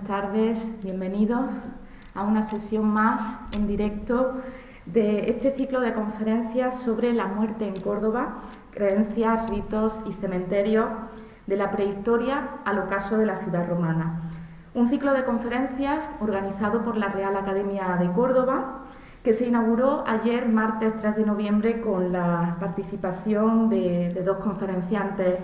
buenas tardes, bienvenidos a una sesión más en directo de este ciclo de conferencias sobre la muerte en Córdoba, creencias, ritos y cementerios de la prehistoria al ocaso de la ciudad romana. Un ciclo de conferencias organizado por la Real Academia de Córdoba, que se inauguró ayer, martes 3 de noviembre, con la participación de dos conferenciantes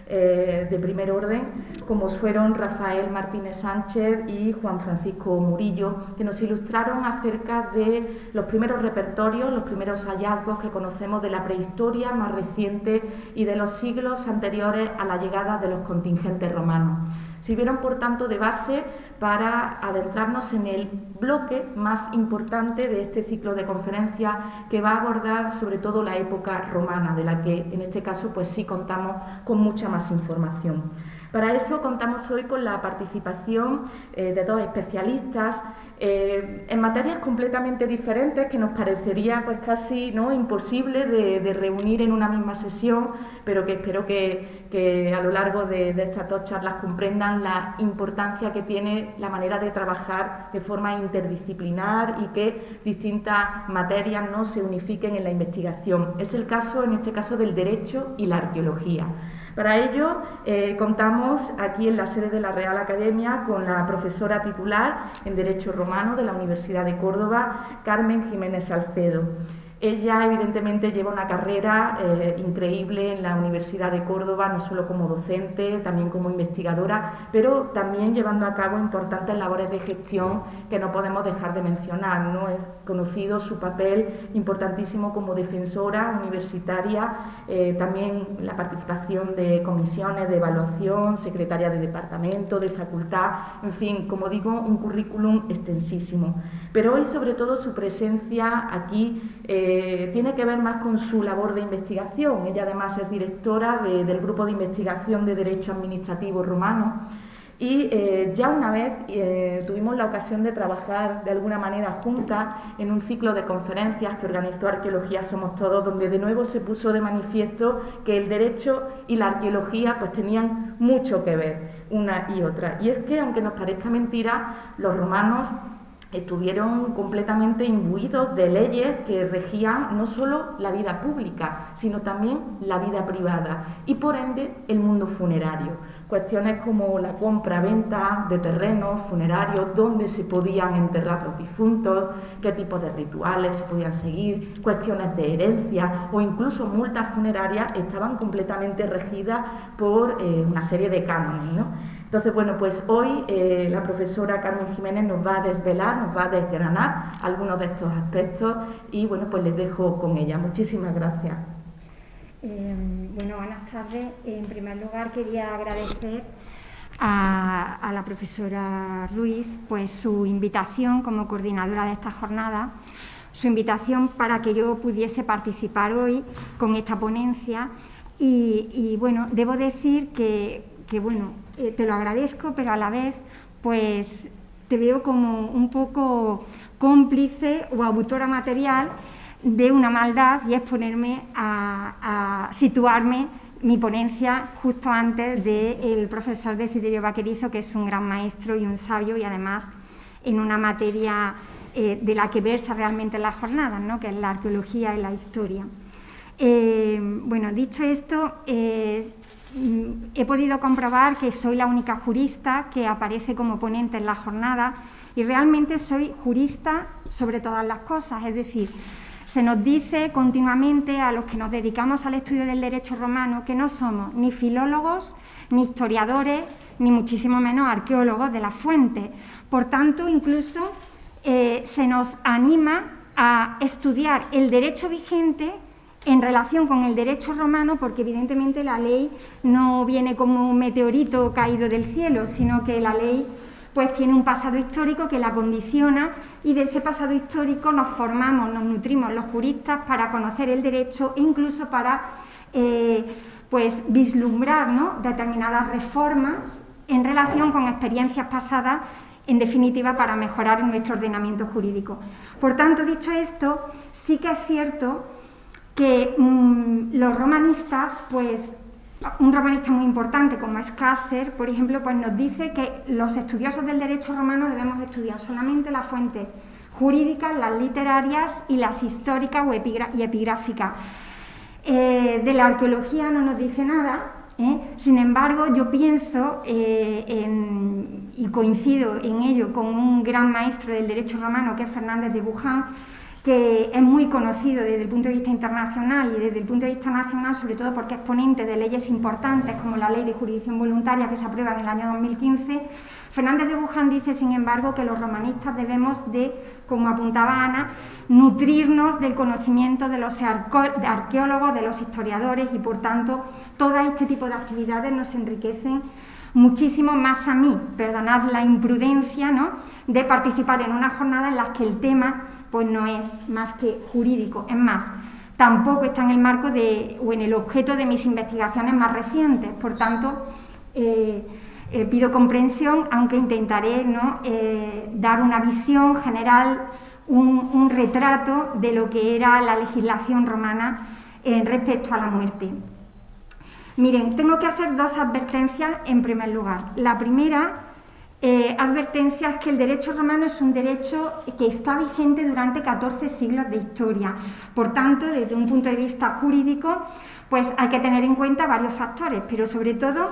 de primer orden, como fueron Rafael Martínez Sánchez y Juan Francisco Murillo, que nos ilustraron acerca de los primeros repertorios, los primeros hallazgos que conocemos de la prehistoria más reciente y de los siglos anteriores a la llegada de los contingentes romanos. Sirvieron, por tanto, de base para adentrarnos en el bloque más importante de este ciclo de conferencias, que va a abordar sobre todo la época romana, de la que en este caso pues sí contamos con mucha más información. Para eso contamos hoy con la participación de dos especialistas en materias completamente diferentes, que nos parecería pues casi imposible de reunir en una misma sesión, pero que espero que a lo largo de estas dos charlas comprendan la importancia que tiene la manera de trabajar de forma interdisciplinar y que distintas materias no se unifiquen en la investigación. Es el caso, en este caso, del derecho y la arqueología. Para ello contamos aquí en la sede de la Real Academia con la profesora titular en Derecho Romano de la Universidad de Córdoba, Carmen Jiménez Salcedo. Ella evidentemente lleva una carrera increíble en la Universidad de Córdoba, no solo como docente, también como investigadora, pero también llevando a cabo importantes labores de gestión que no podemos dejar de mencionar, ¿no? Es conocido su papel importantísimo como defensora universitaria, también la participación de comisiones de evaluación, secretaria de departamento, de facultad, en fin, como digo, un currículum extensísimo. Pero hoy, sobre todo, su presencia aquí tiene que ver más con su labor de investigación. Ella además es directora del Grupo de Investigación de Derecho Administrativo Romano y ya una vez tuvimos la ocasión de trabajar de alguna manera juntas en un ciclo de conferencias que organizó Arqueología Somos Todos, donde de nuevo se puso de manifiesto que el derecho y la arqueología pues tenían mucho que ver una y otra. Y es que, aunque nos parezca mentira, los romanos estuvieron completamente imbuidos de leyes que regían no solo la vida pública, sino también la vida privada y, por ende, el mundo funerario. Cuestiones como la compra-venta de terrenos funerarios, dónde se podían enterrar los difuntos, qué tipos de rituales se podían seguir, cuestiones de herencia o incluso multas funerarias estaban completamente regidas por una serie de cánones, ¿no? Entonces, bueno, pues hoy la profesora Carmen Jiménez nos va a desvelar, nos va a desgranar algunos de estos aspectos y, bueno, pues les dejo con ella. Muchísimas gracias. Bueno, buenas tardes. En primer lugar, quería agradecer a la profesora Ruiz pues su invitación como coordinadora de esta jornada, su invitación para que yo pudiese participar hoy con esta ponencia y bueno, debo decir que bueno, te lo agradezco, pero a la vez pues te veo como un poco cómplice o autora material de una maldad, y es ponerme a situarme mi ponencia justo antes del profesor Desiderio Vaquerizo, que es un gran maestro y un sabio, y además en una materia de la que versa realmente la jornada, ¿no? Que es la arqueología y la historia. Bueno, dicho esto, he podido comprobar que soy la única jurista que aparece como ponente en la jornada, y realmente soy jurista sobre todas las cosas, es decir, se nos dice continuamente a los que nos dedicamos al estudio del derecho romano que no somos ni filólogos, ni historiadores, ni muchísimo menos arqueólogos de las fuentes. Por tanto, incluso se nos anima a estudiar el derecho vigente en relación con el derecho romano, porque evidentemente la ley no viene como un meteorito caído del cielo, sino que la ley pues tiene un pasado histórico que la condiciona, y de ese pasado histórico nos formamos, nos nutrimos los juristas para conocer el derecho e incluso para pues vislumbrar, ¿no?, determinadas reformas en relación con experiencias pasadas, en definitiva para mejorar nuestro ordenamiento jurídico. Por tanto, dicho esto, sí que es cierto que los romanistas pues un romanista muy importante como es Casser, por ejemplo, pues nos dice que los estudiosos del derecho romano debemos estudiar solamente las fuentes jurídicas, las literarias y las históricas y epigráficas. De la arqueología no nos dice nada. Sin embargo, yo pienso y coincido en ello con un gran maestro del derecho romano que es Fernández de Buján, que es muy conocido desde el punto de vista internacional y desde el punto de vista nacional, sobre todo porque es ponente de leyes importantes como la Ley de Jurisdicción Voluntaria que se aprueba en el año 2015. Fernández de Buján dice, sin embargo, que los romanistas debemos de, como apuntaba Ana, nutrirnos del conocimiento de los arqueólogos, de los historiadores y, por tanto, todo este tipo de actividades nos enriquecen muchísimo más. A mí, perdonad la imprudencia, ¿no?, de participar en una jornada en la que el tema pues no es más que jurídico. Es más, tampoco está en el marco o en el objeto de mis investigaciones más recientes. Por tanto, pido comprensión, aunque intentaré, ¿no?, dar una visión general, un retrato de lo que era la legislación romana respecto a la muerte. Miren, tengo que hacer dos advertencias en primer lugar. La primera advertencia es que el derecho romano es un derecho que está vigente durante 14 siglos de historia. Por tanto, desde un punto de vista jurídico, pues hay que tener en cuenta varios factores, pero sobre todo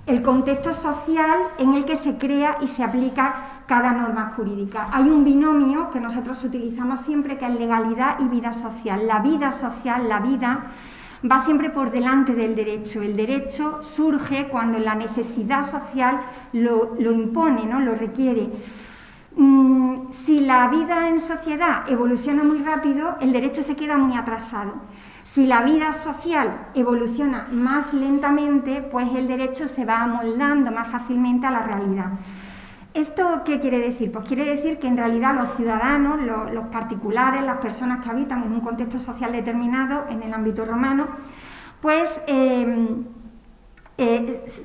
el contexto social en el que se crea y se aplica cada norma jurídica. Hay un binomio que nosotros utilizamos siempre, que es legalidad y vida social. La vida social, la vida, va siempre por delante del derecho. El derecho surge cuando la necesidad social lo impone, ¿no?, lo requiere. Si la vida en sociedad evoluciona muy rápido, el derecho se queda muy atrasado. Si la vida social evoluciona más lentamente, pues el derecho se va amoldando más fácilmente a la realidad. ¿Esto qué quiere decir? Pues quiere decir que en realidad los ciudadanos, los particulares, las personas que habitan en un contexto social determinado, en el ámbito romano, pues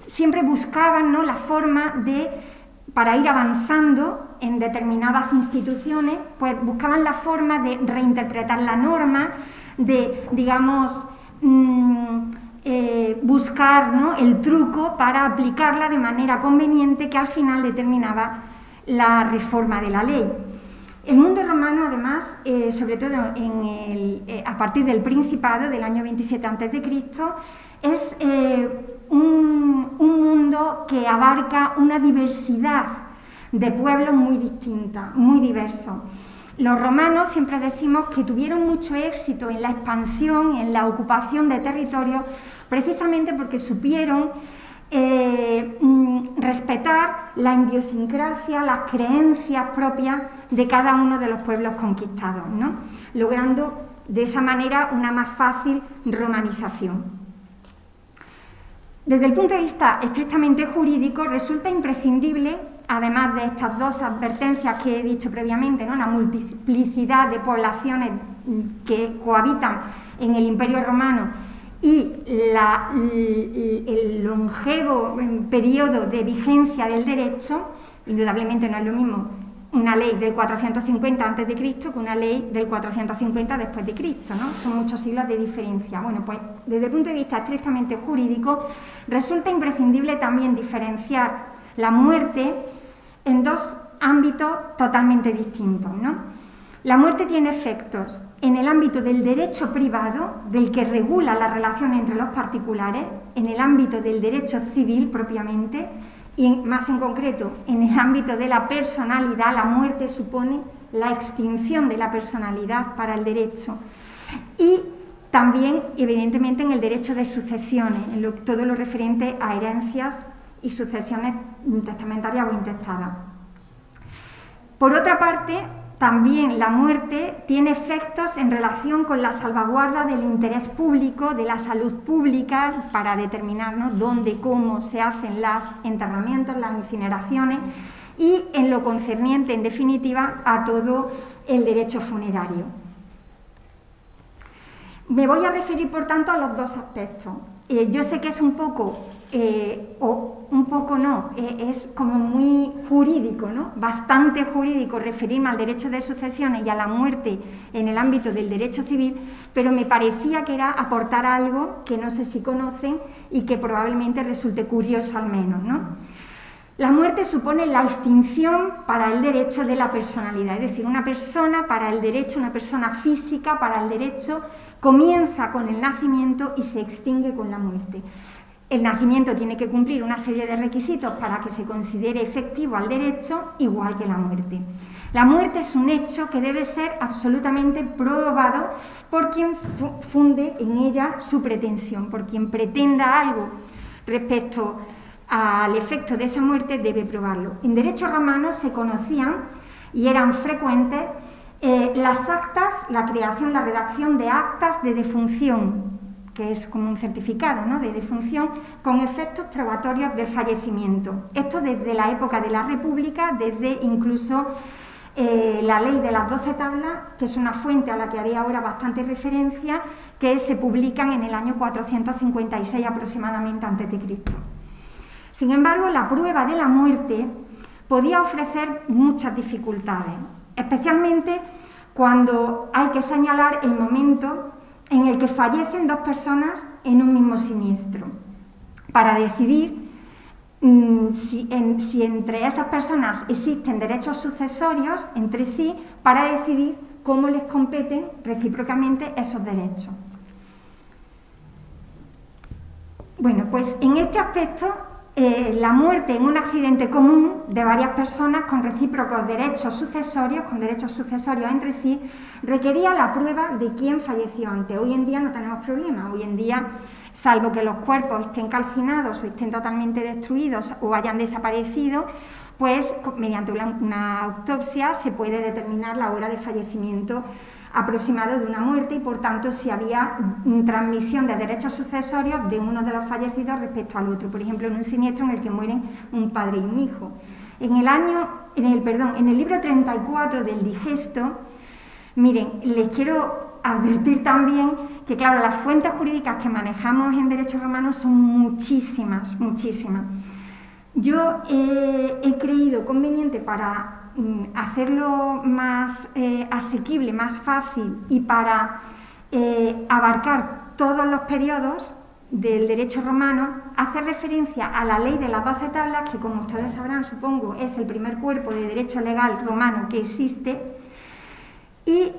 siempre buscaban, ¿no?, la forma para ir avanzando en determinadas instituciones, pues buscaban la forma de reinterpretar la norma, de, digamos, buscar, ¿no?, el truco para aplicarla de manera conveniente, que al final determinaba la reforma de la ley. El mundo romano, además, sobre todo a partir del Principado del año 27 a.C., es un mundo que abarca una diversidad de pueblos muy distinta, muy diversos. Los romanos siempre decimos que tuvieron mucho éxito en la expansión, en la ocupación de territorios, precisamente porque supieron respetar la idiosincrasia, las creencias propias de cada uno de los pueblos conquistados, ¿no?, logrando de esa manera una más fácil romanización. Desde el punto de vista estrictamente jurídico, resulta imprescindible, además de estas dos advertencias que he dicho previamente, ¿no?, la multiplicidad de poblaciones que cohabitan en el Imperio Romano y el longevo periodo de vigencia del derecho. Indudablemente no es lo mismo una ley del 450 a.C. que una ley del 450 después de Cristo, ¿no? Son muchos siglos de diferencia. Bueno, pues desde el punto de vista estrictamente jurídico, resulta imprescindible también diferenciar la muerte en dos ámbitos totalmente distintos, ¿no? La muerte tiene efectos en el ámbito del derecho privado, del que regula la relación entre los particulares, en el ámbito del derecho civil propiamente, y más en concreto en el ámbito de la personalidad. La muerte supone la extinción de la personalidad para el derecho. Y también, evidentemente, en el derecho de sucesiones, en todo lo referente a herencias y sucesiones testamentarias o intestadas. Por otra parte, también la muerte tiene efectos en relación con la salvaguarda del interés público, de la salud pública, para determinar, ¿no?, dónde, cómo se hacen los enterramientos, las incineraciones, y en lo concerniente, en definitiva, a todo el derecho funerario. Me voy a referir, por tanto, a los dos aspectos. yo sé que es un poco, o un poco no, es como muy jurídico, ¿no? Bastante jurídico referirme al derecho de sucesiones y a la muerte en el ámbito del derecho civil, pero me parecía que era aportar algo que no sé si conocen y que probablemente resulte curioso al menos, ¿no? La muerte supone la extinción para el derecho de la personalidad, es decir, una persona para el derecho, una persona física para el derecho, comienza con el nacimiento y se extingue con la muerte. El nacimiento tiene que cumplir una serie de requisitos para que se considere efectivo al derecho, igual que la muerte. La muerte es un hecho que debe ser absolutamente probado por quien funde en ella su pretensión, por quien pretenda algo respecto al efecto de esa muerte debe probarlo. En derecho romano se conocían y eran frecuentes las actas, la creación, la redacción de actas de defunción, que es como un certificado, ¿no?, de defunción, con efectos probatorios del fallecimiento. Esto desde la época de la República, desde incluso la ley de las 12 tablas, que es una fuente a la que haré ahora bastante referencia, que se publican en el año 456 aproximadamente a.C. Sin embargo, la prueba de la muerte podía ofrecer muchas dificultades, especialmente cuando hay que señalar el momento en el que fallecen dos personas en un mismo siniestro, para decidir si entre esas personas existen derechos sucesorios entre sí, para decidir cómo les competen recíprocamente esos derechos. Bueno, pues en este aspecto, la muerte en un accidente común de varias personas con recíprocos derechos sucesorios, entre sí, requería la prueba de quién falleció antes. Hoy en día no tenemos problema. Hoy en día, salvo que los cuerpos estén calcinados o estén totalmente destruidos o hayan desaparecido, pues mediante una autopsia se puede determinar la hora de fallecimiento aproximado de una muerte y, por tanto, si había transmisión de derechos sucesorios de uno de los fallecidos respecto al otro, por ejemplo, en un siniestro en el que mueren un padre y un hijo. En el libro 34 del Digesto, miren, les quiero advertir también que, claro, las fuentes jurídicas que manejamos en derecho romano son muchísimas, muchísimas. Yo he creído conveniente, para hacerlo más asequible, más fácil y para abarcar todos los periodos del derecho romano, hacer referencia a la ley de las 12 tablas, que, como ustedes sabrán, supongo, es el primer cuerpo de derecho legal romano que existe, y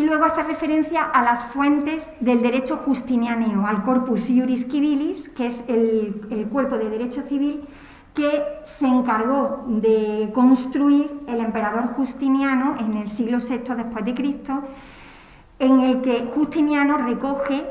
luego hacer referencia a las fuentes del derecho justinianeo, al Corpus Iuris Civilis, que es el cuerpo de derecho civil que se encargó de construir el emperador Justiniano en el siglo VI después de Cristo, en el que Justiniano recoge,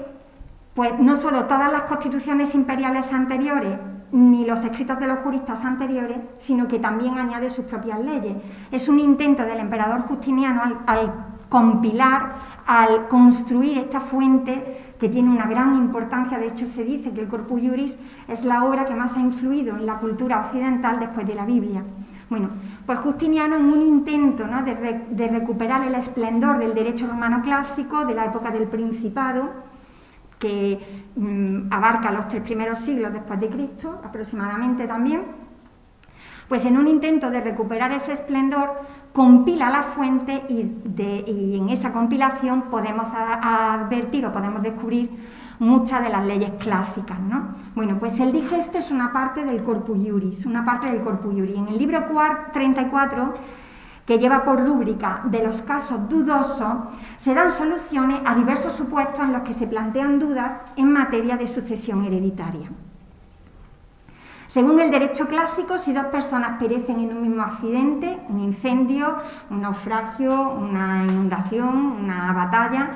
pues, no solo todas las constituciones imperiales anteriores ni los escritos de los juristas anteriores, sino que también añade sus propias leyes. Es un intento del emperador Justiniano al compilar, al construir esta fuente que tiene una gran importancia. De hecho, se dice que el Corpus Iuris es la obra que más ha influido en la cultura occidental después de la Biblia. Bueno, pues Justiniano, en un intento, ¿no?, de recuperar el esplendor del derecho romano clásico de la época del Principado, que abarca los 3 primeros siglos después de Cristo, aproximadamente también, pues en un intento de recuperar ese esplendor, compila la fuente y en esa compilación podemos advertir o podemos descubrir muchas de las leyes clásicas, ¿no? Bueno, pues el Digesto es una parte del Corpus Iuris, En el libro 34, que lleva por rúbrica de los casos dudosos, se dan soluciones a diversos supuestos en los que se plantean dudas en materia de sucesión hereditaria. Según el derecho clásico, si dos personas perecen en un mismo accidente, un incendio, un naufragio, una inundación, una batalla,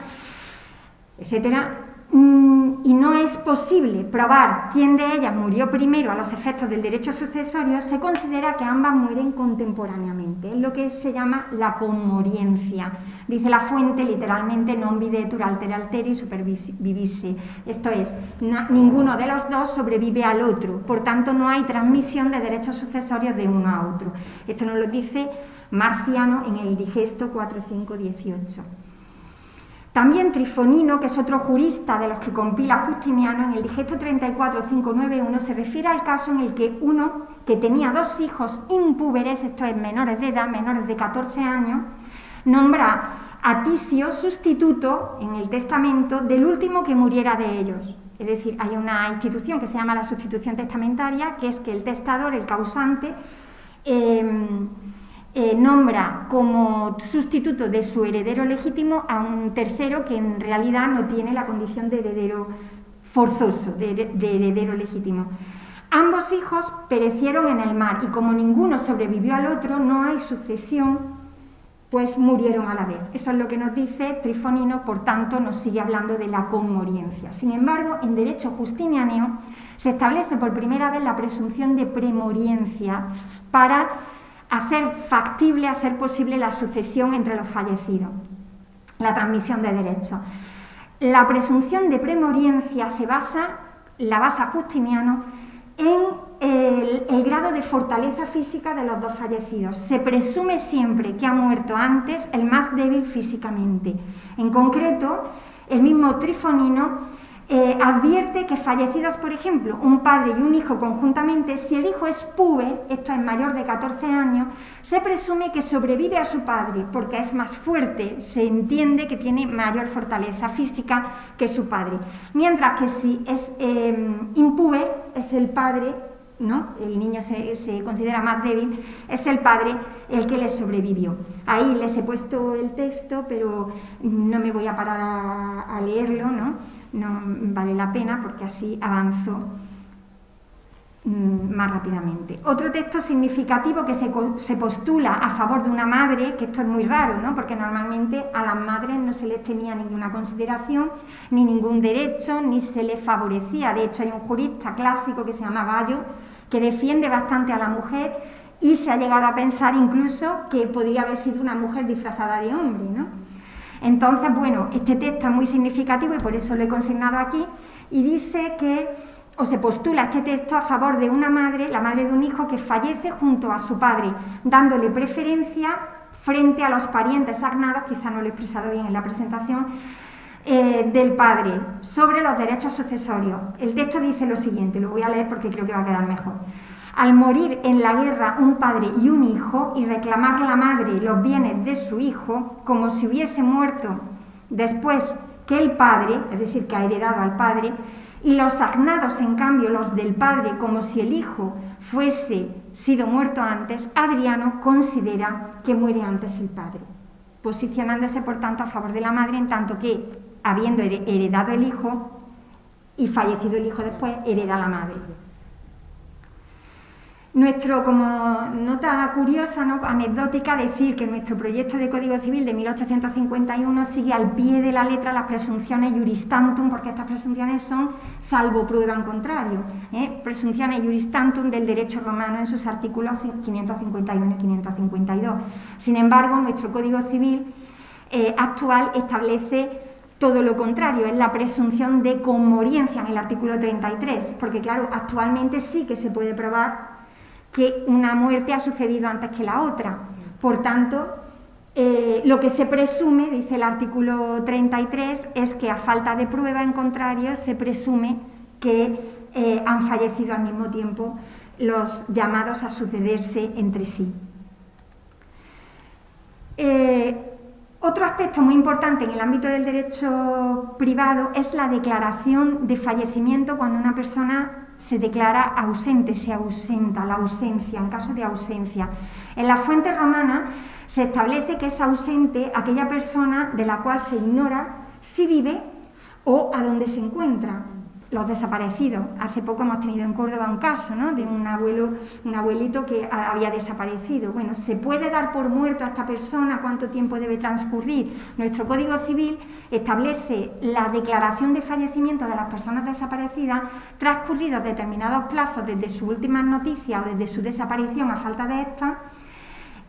etcétera, y no es posible probar quién de ellas murió primero a los efectos del derecho sucesorio, se considera que ambas mueren contemporáneamente. Es lo que se llama la conmoriencia. Dice la fuente literalmente non videtur alter alteri supervivisse. Esto es, ninguno de los dos sobrevive al otro, por tanto no hay transmisión de derechos sucesorios de uno a otro. Esto nos lo dice Marciano en el Digesto 4.5.18. También Trifonino, que es otro jurista de los que compila Justiniano, en el Digesto 34591 se refiere al caso en el que uno que tenía 2 hijos impúberes, esto es menores de edad, menores de 14 años, nombra a Ticio sustituto en el testamento del último que muriera de ellos. Es decir, hay una institución que se llama la sustitución testamentaria, que es que el testador, el causante, nombra como sustituto de su heredero legítimo a un tercero que en realidad no tiene la condición de heredero forzoso, de heredero legítimo. Ambos hijos perecieron en el mar y como ninguno sobrevivió al otro, no hay sucesión, pues murieron a la vez. Eso es lo que nos dice Trifonino, por tanto nos sigue hablando de la conmoriencia. Sin embargo, en derecho justinianeo se establece por primera vez la presunción de premoriencia para hacer factible, hacer posible la sucesión entre los fallecidos, la transmisión de derechos. La presunción de premoriencia la basa Justiniano en el grado de fortaleza física de los dos fallecidos. Se presume siempre que ha muerto antes el más débil físicamente. En concreto, el mismo Trifonino advierte que fallecidos, por ejemplo, un padre y un hijo conjuntamente, si el hijo es púber, esto es mayor de 14 años, se presume que sobrevive a su padre porque es más fuerte, se entiende que tiene mayor fortaleza física que su padre. Mientras que si es impúber, es el padre, ¿no? El niño se considera más débil, es el padre el que le sobrevivió. Ahí les he puesto el texto, pero no me voy a parar a leerlo, ¿no? No vale la pena porque así avanzo más rápidamente. Otro texto significativo que se postula a favor de una madre, que esto es muy raro, ¿no? Porque normalmente a las madres no se les tenía ninguna consideración, ni ningún derecho, ni se les favorecía. De hecho, hay un jurista clásico que se llama Bayo, que defiende bastante a la mujer y se ha llegado a pensar incluso que podría haber sido una mujer disfrazada de hombre, ¿no? Entonces, bueno, este texto es muy significativo y por eso lo he consignado aquí, y dice que, o se postula este texto a favor de una madre, la madre de un hijo que fallece junto a su padre, dándole preferencia frente a los parientes agnados, quizá no lo he expresado bien en la presentación, del padre, sobre los derechos sucesorios. El texto dice lo siguiente, lo voy a leer porque creo que va a quedar mejor. Al morir en la guerra un padre y un hijo y reclamar la madre los bienes de su hijo como si hubiese muerto después que el padre, es decir, que ha heredado al padre, y los agnados, en cambio, los del padre, como si el hijo fuese sido muerto antes, Adriano considera que muere antes el padre, posicionándose, por tanto, a favor de la madre, en tanto que, habiendo heredado el hijo y fallecido el hijo después, hereda la madre. Como nota curiosa, ¿no?, anecdótica, decir que nuestro proyecto de Código Civil de 1851 sigue al pie de la letra las presunciones iuris tantum, porque estas presunciones son salvo prueba en contrario, presunciones iuris tantum del derecho romano en sus artículos 551 y 552. Sin embargo, nuestro Código Civil actual establece todo lo contrario, es la presunción de conmoriencia en el artículo 33, porque claro, actualmente sí que se puede probar que una muerte ha sucedido antes que la otra. Por tanto, lo que se presume, dice el artículo 33, es que a falta de prueba en contrario se presume que han fallecido al mismo tiempo los llamados a sucederse entre sí. Otro aspecto muy importante en el ámbito del derecho privado es la declaración de fallecimiento cuando una persona se declara ausente, se ausenta, la ausencia, en caso de ausencia. En las fuentes romanas se establece que es ausente aquella persona de la cual se ignora si vive o a dónde se encuentra. Los desaparecidos. Hace poco hemos tenido en Córdoba un caso, ¿no?, de un abuelito que había desaparecido. Bueno, ¿se puede dar por muerto a esta persona? ¿Cuánto tiempo debe transcurrir? Nuestro Código Civil establece la declaración de fallecimiento de las personas desaparecidas transcurridos determinados plazos desde sus últimas noticias o desde su desaparición a falta de estas,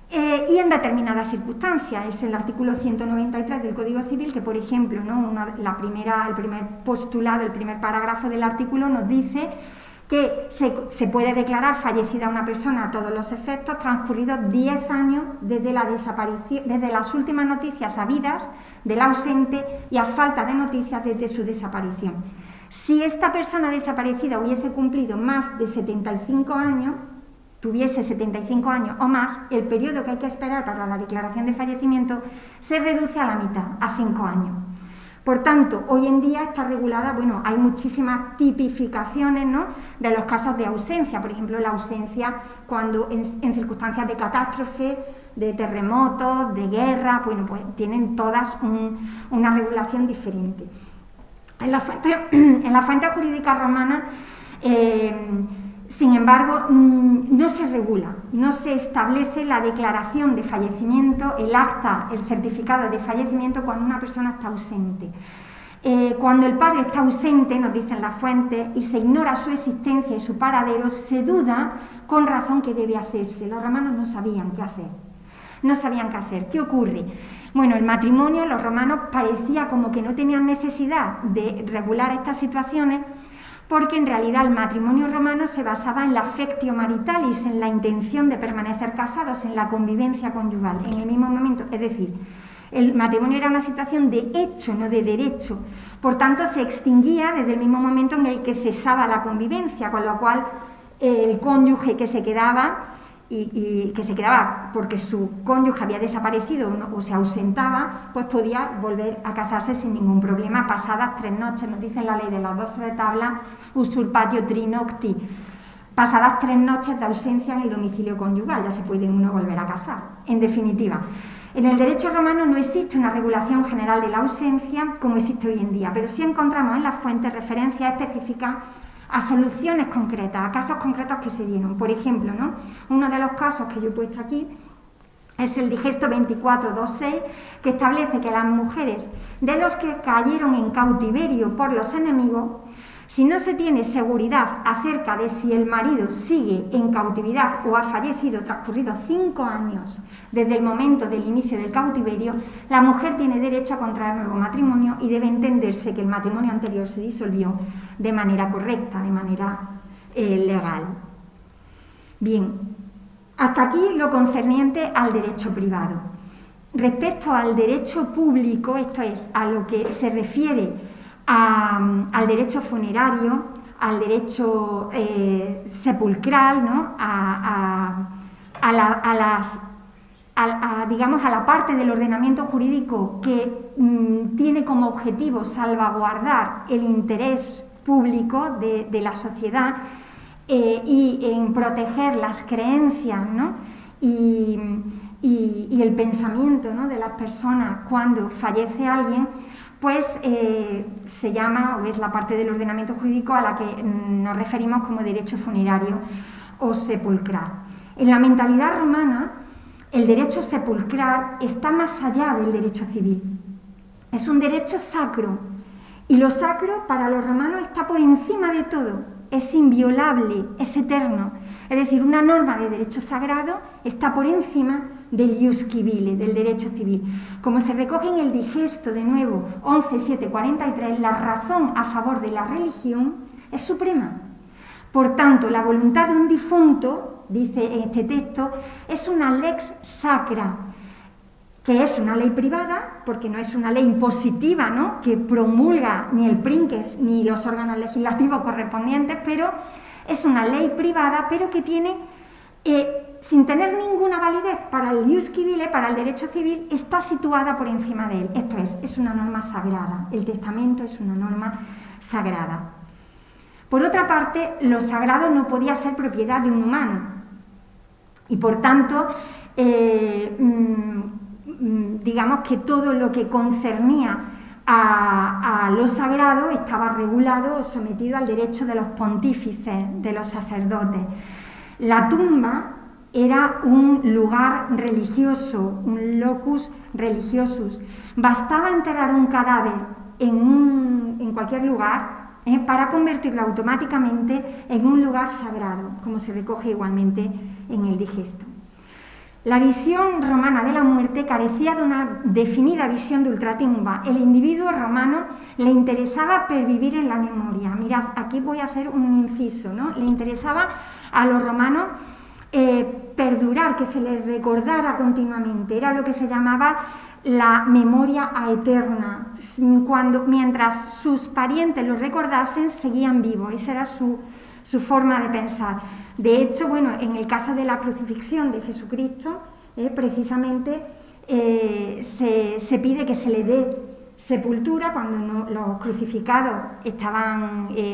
y en determinadas circunstancias. Es el artículo 193 del Código Civil que, por ejemplo, ¿no?, el primer postulado, el primer parágrafo del artículo nos dice que se puede declarar fallecida una persona a todos los efectos transcurridos 10 años desde la desaparición, desde las últimas noticias sabidas del ausente y a falta de noticias desde su desaparición. Si esta persona desaparecida hubiese cumplido más de 75 años, tuviese 75 años o más, el periodo que hay que esperar para la declaración de fallecimiento se reduce a la mitad, a 5 años. Por tanto, hoy en día está regulada, bueno, hay muchísimas tipificaciones, ¿no?, de los casos de ausencia. Por ejemplo, la ausencia cuando en circunstancias de catástrofe, de terremotos, de guerra, bueno, pues tienen todas una regulación diferente. En la fuente jurídica romana, sin embargo, no se regula, no se establece la declaración de fallecimiento, el acta, el certificado de fallecimiento cuando una persona está ausente. Cuando el padre está ausente, nos dicen las fuentes, y se ignora su existencia y su paradero, se duda con razón qué debe hacerse. Los romanos no sabían qué hacer. No sabían qué hacer. ¿Qué ocurre? Bueno, el matrimonio, los romanos parecía como que no tenían necesidad de regular estas situaciones, porque en realidad el matrimonio romano se basaba en la affectio maritalis, en la intención de permanecer casados, en la convivencia conyugal, en el mismo momento. Es decir, el matrimonio era una situación de hecho, no de derecho. Por tanto, se extinguía desde el mismo momento en el que cesaba la convivencia, con lo cual el cónyuge que se quedaba y que se quedaba porque su cónyuge había desaparecido o se ausentaba, pues podía volver a casarse sin ningún problema, pasadas 3 noches, nos dice la ley de las 12 de tabla, usurpatio trinocti, pasadas 3 noches de ausencia en el domicilio conyugal, ya se puede uno volver a casar. En definitiva, en el derecho romano no existe una regulación general de la ausencia como existe hoy en día, pero sí encontramos en las fuentes referencias específicas a soluciones concretas, a casos concretos que se dieron. Por ejemplo, ¿no?, uno de los casos que yo he puesto aquí es el digesto 24.2.6, que establece que las mujeres de los que cayeron en cautiverio por los enemigos, si no se tiene seguridad acerca de si el marido sigue en cautividad o ha fallecido transcurridos 5 años desde el momento del inicio del cautiverio, la mujer tiene derecho a contraer nuevo matrimonio y debe entenderse que el matrimonio anterior se disolvió de manera correcta, de manera legal. Bien, hasta aquí lo concerniente al derecho privado. Respecto al derecho público, esto es, a lo que se refiere al derecho funerario, al derecho sepulcral, ¿no?, digamos, a la parte del ordenamiento jurídico que tiene como objetivo salvaguardar el interés público de la sociedad y en proteger las creencias, ¿no?, y el pensamiento, ¿no?, de las personas cuando fallece alguien, pues se llama, o es la parte del ordenamiento jurídico a la que nos referimos como derecho funerario o sepulcral. En la mentalidad romana, el derecho sepulcral está más allá del derecho civil. Es un derecho sacro, y lo sacro para los romanos está por encima de todo, es inviolable, es eterno. Es decir, una norma de derecho sagrado está por encima del ius civile, del derecho civil. Como se recoge en el digesto, de nuevo, 11.7.43, la razón a favor de la religión es suprema. Por tanto, la voluntad de un difunto, dice en este texto, es una lex sacra, que es una ley privada, porque no es una ley impositiva, ¿no?, que promulga ni el Princeps ni los órganos legislativos correspondientes, pero es una ley privada, pero que tiene, sin tener ninguna validez para el ius civile, para el derecho civil, está situada por encima de él. Esto es una norma sagrada. El testamento es una norma sagrada. Por otra parte, lo sagrado no podía ser propiedad de un humano, y por tanto, digamos que todo lo que concernía a lo sagrado estaba regulado o sometido al derecho de los pontífices, de los sacerdotes. La tumba era un lugar religioso, un locus religiosus. Bastaba enterrar un cadáver en cualquier lugar para convertirlo automáticamente en un lugar sagrado, como se recoge igualmente en el digesto. La visión romana de la muerte carecía de una definida visión de ultratumba. El individuo romano le interesaba pervivir en la memoria. Mirad, aquí voy a hacer un inciso, ¿no? Le interesaba a los romanos perdurar, que se les recordara continuamente. Era lo que se llamaba la memoria aeterna. Mientras sus parientes lo recordasen, seguían vivos. Esa era su forma de pensar. De hecho, bueno, en el caso de la crucifixión de Jesucristo, precisamente se pide que se le dé sepultura cuando los crucificados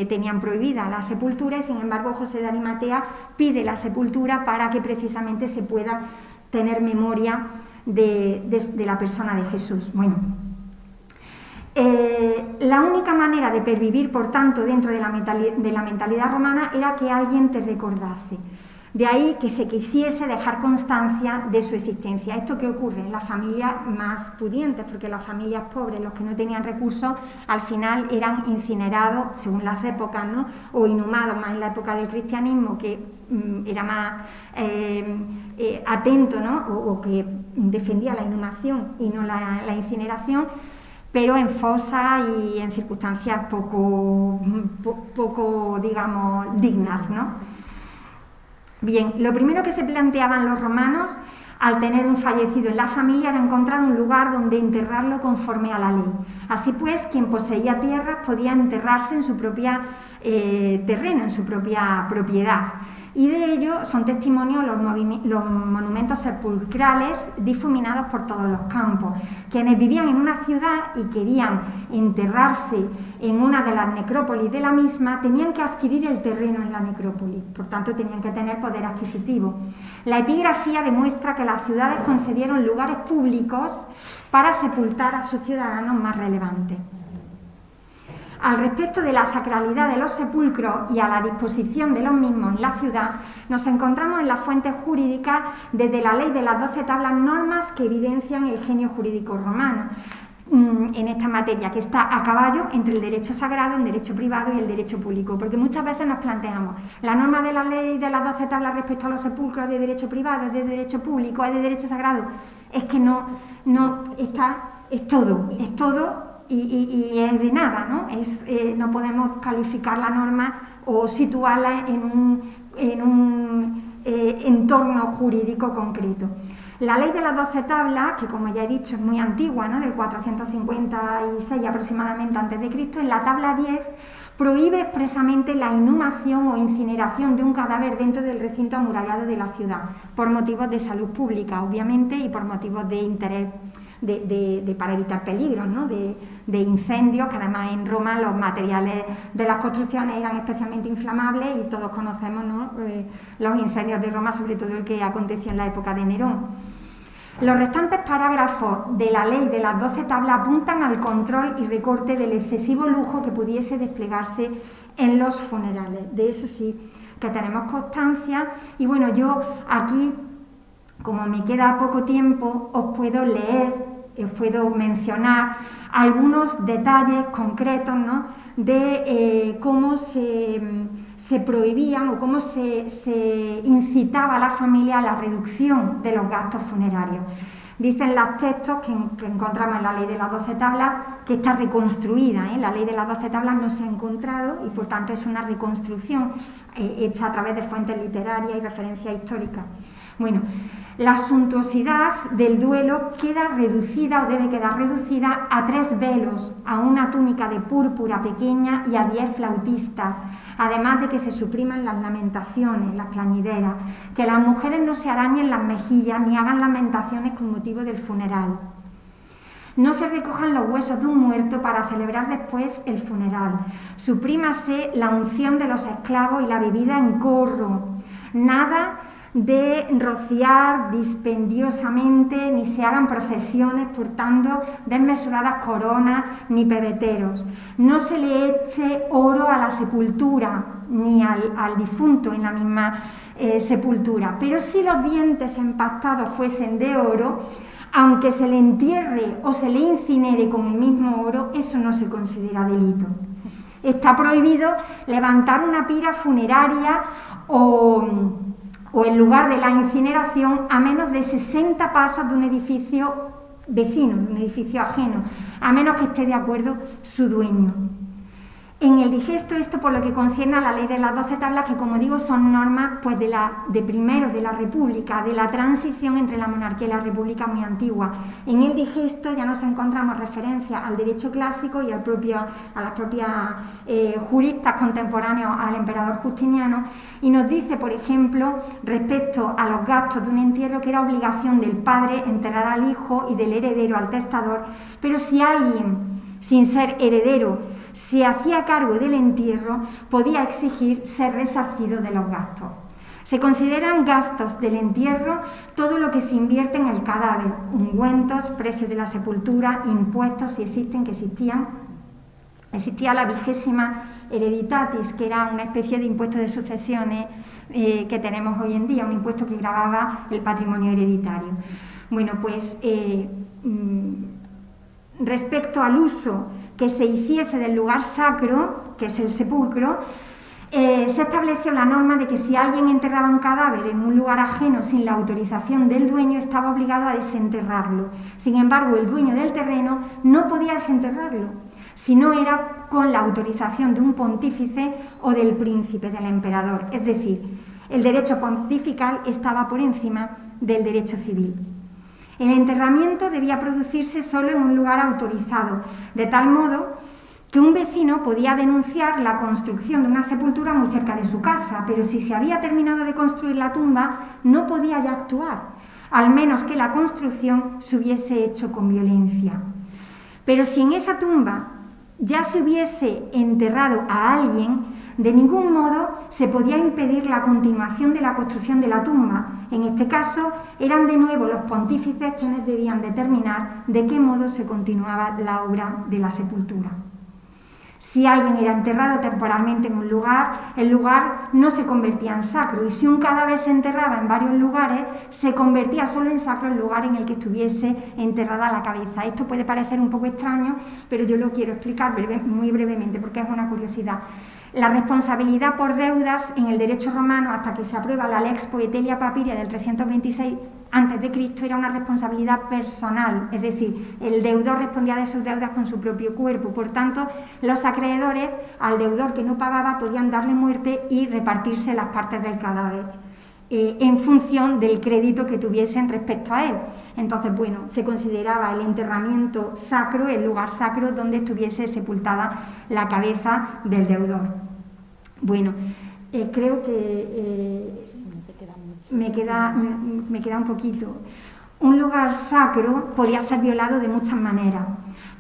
tenían prohibida la sepultura, y sin embargo José de Arimatea pide la sepultura para que precisamente se pueda tener memoria de la persona de Jesús. Bueno, la única manera de pervivir, por tanto, dentro de la mentalidad romana era que alguien te recordase. De ahí que se quisiese dejar constancia de su existencia. ¿Esto qué ocurre? En las familias más pudientes, porque las familias pobres, los que no tenían recursos, al final eran incinerados, según las épocas, ¿no? O inhumados, más en la época del cristianismo, que era más atento, ¿no? O que defendía la inhumación y no la incineración, pero en fosas y en circunstancias poco digamos, dignas, ¿no? Bien, lo primero que se planteaban los romanos al tener un fallecido en la familia era encontrar un lugar donde enterrarlo conforme a la ley. Así pues, quien poseía tierras podía enterrarse en su propia terreno, en su propia propiedad. Y de ello son testimonios los monumentos sepulcrales difuminados por todos los campos. Quienes vivían en una ciudad y querían enterrarse en una de las necrópolis de la misma, tenían que adquirir el terreno en la necrópolis, por tanto tenían que tener poder adquisitivo. La epigrafía demuestra que las ciudades concedieron lugares públicos para sepultar a sus ciudadanos más relevantes. Al respecto de la sacralidad de los sepulcros y a la disposición de los mismos en la ciudad, nos encontramos en las fuentes jurídicas desde la ley de las 12 tablas normas que evidencian el genio jurídico romano en esta materia, que está a caballo entre el derecho sagrado, el derecho privado y el derecho público, porque muchas veces nos planteamos, la norma de la ley de las 12 tablas respecto a los sepulcros es de derecho privado, es de derecho público, es de derecho sagrado. Es que no es todo. Y es de nada, ¿no? No podemos calificar la norma o situarla en un entorno jurídico concreto. La ley de las 12 tablas, que como ya he dicho es muy antigua, ¿no? Del 456 aproximadamente antes de Cristo, en la tabla 10 prohíbe expresamente la inhumación o incineración de un cadáver dentro del recinto amurallado de la ciudad, por motivos de salud pública, obviamente, y por motivos de interés para evitar peligros, ¿no? de incendios, que además en Roma los materiales de las construcciones eran especialmente inflamables y todos conocemos, ¿no? Los incendios de Roma, sobre todo el que aconteció en la época de Nerón. Los restantes parágrafos de la ley de las 12 tablas apuntan al control y recorte del excesivo lujo que pudiese desplegarse en los funerales. De eso sí que tenemos constancia. Y bueno, yo aquí, como me queda poco tiempo, os puedo mencionar algunos detalles concretos, ¿no? De cómo se prohibían o cómo se incitaba a la familia a la reducción de los gastos funerarios. Dicen los textos que encontramos en la ley de las 12 tablas que está reconstruida, La ley de las 12 tablas no se ha encontrado y por tanto es una reconstrucción hecha a través de fuentes literarias y referencias históricas. Bueno, la suntuosidad del duelo queda reducida o debe quedar reducida a 3 velos, a una túnica de púrpura pequeña y a 10 flautistas, además de que se supriman las lamentaciones, las plañideras, que las mujeres no se arañen las mejillas ni hagan lamentaciones con motivo del funeral. No se recojan los huesos de un muerto para celebrar después el funeral. Suprímase la unción de los esclavos y la bebida en corro. Nada de rociar dispendiosamente, ni se hagan procesiones portando desmesuradas coronas ni pebeteros. No se le eche oro a la sepultura, ni al difunto en la misma sepultura. Pero si los dientes empastados fuesen de oro, aunque se le entierre o se le incinere con el mismo oro, eso no se considera delito. Está prohibido levantar una pira funeraria o o el lugar de la incineración a menos de 60 pasos de un edificio vecino, de un edificio ajeno, a menos que esté de acuerdo su dueño. En el digesto, esto por lo que concierne a la ley de las 12 tablas, que como digo son normas pues, de primero de la República, de la transición entre la monarquía y la República muy antigua. En el digesto ya nos encontramos referencia al derecho clásico y a las propias juristas contemporáneos al emperador Justiniano, y nos dice, por ejemplo, respecto a los gastos de un entierro, que era obligación del padre enterrar al hijo y del heredero al testador, pero si alguien, sin ser heredero, se hacía cargo del entierro, podía exigir ser resarcido de los gastos. Se consideran gastos del entierro todo lo que se invierte en el cadáver, ungüentos, precios de la sepultura, impuestos, si existen, que existían. Existía la vigésima hereditatis, que era una especie de impuesto de sucesiones que tenemos hoy en día, un impuesto que gravaba el patrimonio hereditario. Bueno, pues respecto al uso que se hiciese del lugar sacro, que es el sepulcro, se estableció la norma de que si alguien enterraba un cadáver en un lugar ajeno sin la autorización del dueño, estaba obligado a desenterrarlo. Sin embargo, el dueño del terreno no podía desenterrarlo, si no era con la autorización de un pontífice o del príncipe, del emperador. Es decir, el derecho pontifical estaba por encima del derecho civil. El enterramiento debía producirse solo en un lugar autorizado, de tal modo que un vecino podía denunciar la construcción de una sepultura muy cerca de su casa, pero si se había terminado de construir la tumba, no podía ya actuar, al menos que la construcción se hubiese hecho con violencia. Pero si en esa tumba ya se hubiese enterrado a alguien, de ningún modo se podía impedir la continuación de la construcción de la tumba. En este caso, eran de nuevo los pontífices quienes debían determinar de qué modo se continuaba la obra de la sepultura. Si alguien era enterrado temporalmente en un lugar, el lugar no se convertía en sacro, y si un cadáver se enterraba en varios lugares, se convertía solo en sacro el lugar en el que estuviese enterrada la cabeza. Esto puede parecer un poco extraño, pero yo lo quiero explicar muy brevemente porque es una curiosidad. La responsabilidad por deudas en el derecho romano, hasta que se aprueba la Lex Poetelia Papiria del 326 a.C., era una responsabilidad personal, es decir, el deudor respondía de sus deudas con su propio cuerpo. Por tanto, los acreedores al deudor que no pagaba podían darle muerte y repartirse las partes del cadáver en función del crédito que tuviesen respecto a él. Entonces, bueno, se consideraba el enterramiento sacro, el lugar sacro donde estuviese sepultada la cabeza del deudor. Bueno, creo que me queda un poquito. Un lugar sacro podía ser violado de muchas maneras.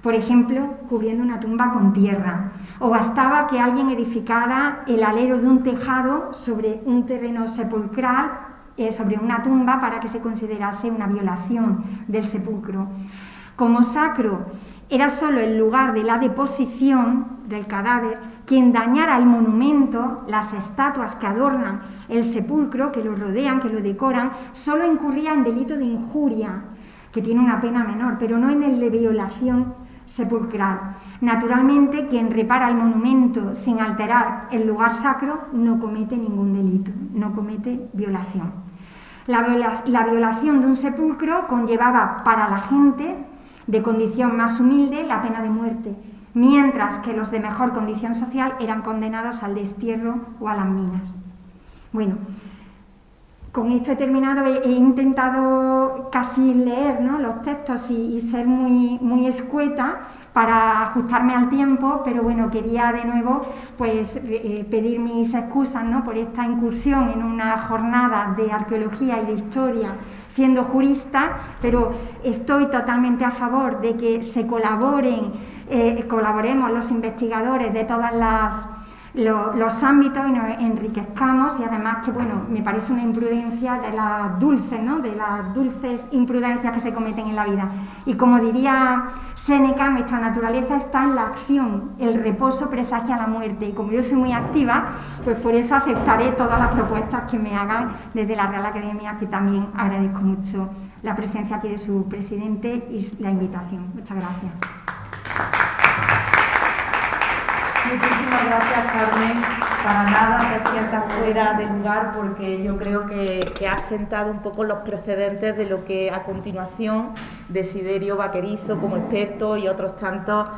Por ejemplo, cubriendo una tumba con tierra, o bastaba que alguien edificara el alero de un tejado sobre un terreno sepulcral, sobre una tumba, para que se considerase una violación del sepulcro. Como sacro era solo el lugar de la deposición del cadáver, quien dañara el monumento, las estatuas que adornan el sepulcro, que lo rodean, que lo decoran, solo incurría en delito de injuria, que tiene una pena menor, pero no en el de violación sepulcral. Naturalmente, quien repara el monumento sin alterar el lugar sacro no comete ningún delito, no comete violación. La violación de un sepulcro conllevaba para la gente de condición más humilde la pena de muerte, mientras que los de mejor condición social eran condenados al destierro o a las minas. Bueno, con esto he terminado. He intentado casi leer, ¿no?, los textos y ser muy escueta para ajustarme al tiempo, pero bueno, quería de nuevo pues pedir mis excusas, ¿no?, por esta incursión en una jornada de arqueología y de historia siendo jurista, pero estoy totalmente a favor de que se colaboremos los investigadores de todas los ámbitos y nos enriquezcamos, y además que, bueno, me parece una imprudencia de las dulces, ¿no?, de las dulces imprudencias que se cometen en la vida. Y como diría Séneca, nuestra naturaleza está en la acción, el reposo presagia la muerte, y como yo soy muy activa, pues por eso aceptaré todas las propuestas que me hagan desde la Real Academia, que también agradezco mucho la presencia aquí de su presidente y la invitación. Muchas gracias. Muchísimas Muchas gracias, Carmen. Para nada te sientas fuera de lugar, porque yo creo que has sentado un poco los precedentes de lo que a continuación Desiderio Vaquerizo, como experto, y otros tantos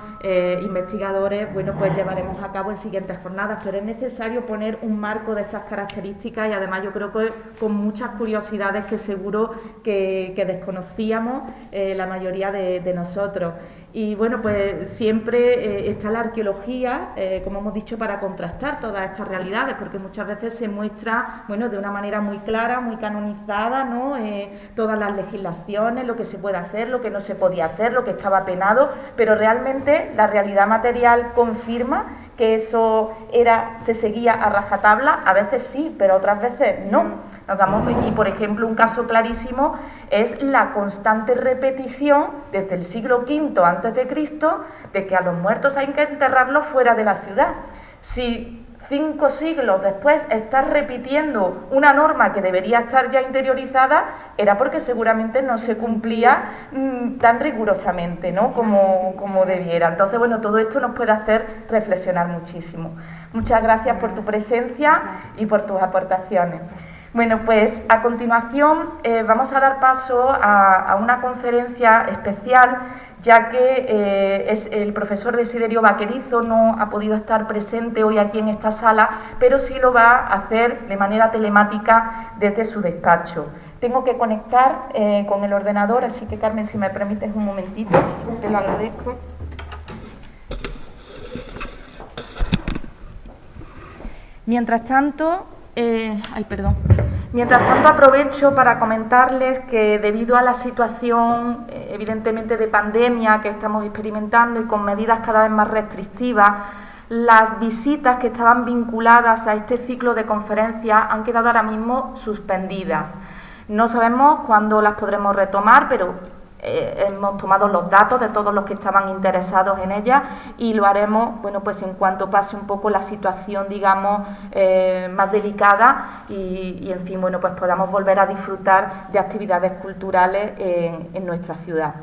investigadores, bueno, pues llevaremos a cabo en siguientes jornadas. Pero es necesario poner un marco de estas características, y además yo creo que con muchas curiosidades que seguro que desconocíamos la mayoría de nosotros. Y bueno, pues siempre está la arqueología, como hemos dicho, para contrastar todas estas realidades, porque muchas veces se muestra, bueno, de una manera muy clara, muy canonizada, ¿no? Todas las legislaciones, lo que se puede hacer, lo que no se podía hacer, lo que estaba penado, pero realmente la realidad material confirma que eso se seguía a rajatabla. A veces sí, pero otras veces no. Y por ejemplo, un caso clarísimo es la constante repetición desde el siglo V a.C. de que a los muertos hay que enterrarlos fuera de la ciudad. Si 5 siglos después estás repitiendo una norma que debería estar ya interiorizada, era porque seguramente no se cumplía tan rigurosamente, ¿no? como debiera. Entonces, bueno, todo esto nos puede hacer reflexionar muchísimo. Muchas gracias por tu presencia y por tus aportaciones. Bueno, pues a continuación vamos a dar paso a una conferencia especial, ya que es el profesor Desiderio Vaquerizo no ha podido estar presente hoy aquí en esta sala, pero sí lo va a hacer de manera telemática desde su despacho. Tengo que conectar con el ordenador, así que Carmen, si me permites un momentito, te lo agradezco. Mientras tanto, aprovecho para comentarles que debido a la situación, evidentemente, de pandemia que estamos experimentando y con medidas cada vez más restrictivas, las visitas que estaban vinculadas a este ciclo de conferencias han quedado ahora mismo suspendidas. No sabemos cuándo las podremos retomar, pero hemos tomado los datos de todos los que estaban interesados en ella, y lo haremos, bueno, pues en cuanto pase un poco la situación, digamos, más delicada y en fin, bueno, pues podamos volver a disfrutar de actividades culturales en nuestra ciudad.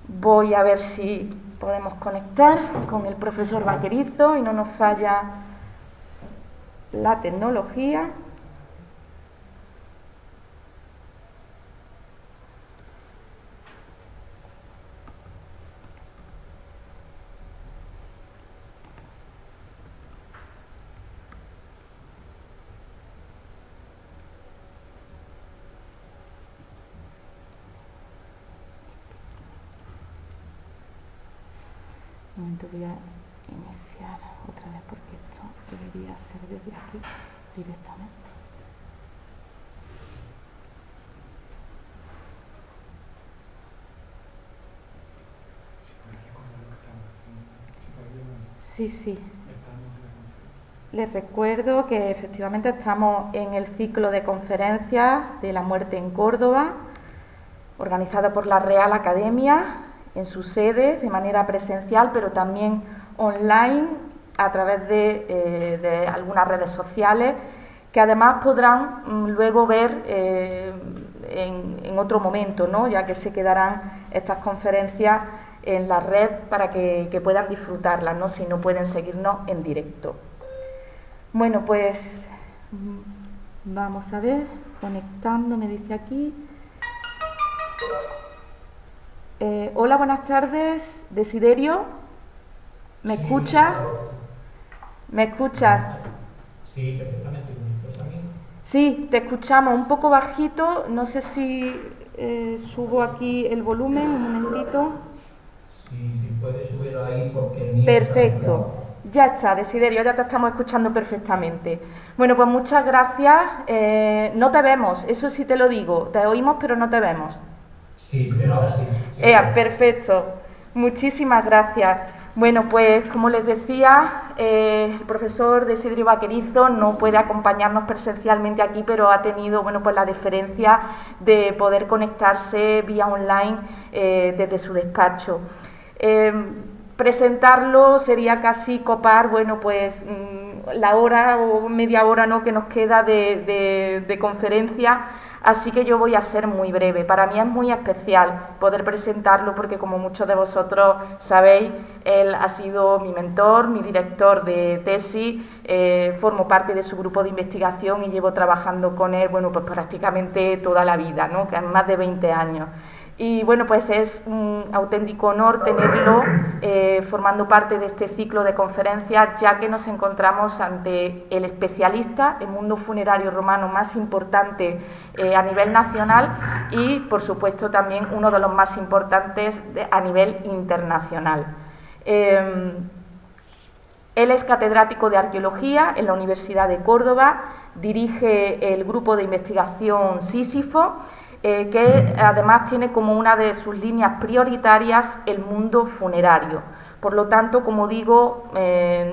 Voy a ver si podemos conectar con el profesor Vaquerizo y no nos falla la tecnología. Un momento, voy a iniciar otra vez porque esto debería ser desde aquí directamente. Sí. Les recuerdo que efectivamente estamos en el ciclo de conferencias de la muerte en Córdoba, organizado por la Real Academia en su sede de manera presencial, pero también online a través de algunas redes sociales, que además podrán luego ver en otro momento, ¿no? Ya que se quedarán estas conferencias en la red para que puedan disfrutarlas, ¿no? Si no pueden seguirnos en directo. Bueno, pues vamos a ver, conectando, me dice aquí. Hola, buenas tardes, Desiderio. ¿Me escuchas? ¿Me escuchas? Sí, perfectamente. ¿Me escuchas a mí? Sí, te escuchamos un poco bajito. No sé si subo aquí el volumen, un momentito. Sí, si puedes subirlo ahí porque el mío Perfecto. Ya está, Desiderio, ya te estamos escuchando perfectamente. Bueno, pues muchas gracias. No te vemos, eso sí te lo digo. Te oímos, pero no te vemos. Sí, pero ahora sí. Perfecto. Muchísimas gracias. Bueno, pues como les decía, el profesor Desiderio Vaquerizo no puede acompañarnos presencialmente aquí, pero ha tenido, bueno, pues la deferencia de poder conectarse vía online desde su despacho. Presentarlo sería casi copar, bueno, pues la hora o media hora, ¿no?, que nos queda de conferencia, así que yo voy a ser muy breve. Para mí es muy especial poder presentarlo porque, como muchos de vosotros sabéis, él ha sido mi mentor, mi director de tesis, formo parte de su grupo de investigación y llevo trabajando con él, bueno, pues prácticamente toda la vida, ¿no?, que es más de 20 años. Y bueno, pues es un auténtico honor tenerlo formando parte de este ciclo de conferencias, ya que nos encontramos ante el especialista en mundo funerario romano más importante a nivel nacional y, por supuesto, también uno de los más importantes a nivel internacional. Él es catedrático de Arqueología en la Universidad de Córdoba, dirige el grupo de investigación Sísifo, que además tiene como una de sus líneas prioritarias el mundo funerario. Por lo tanto, como digo,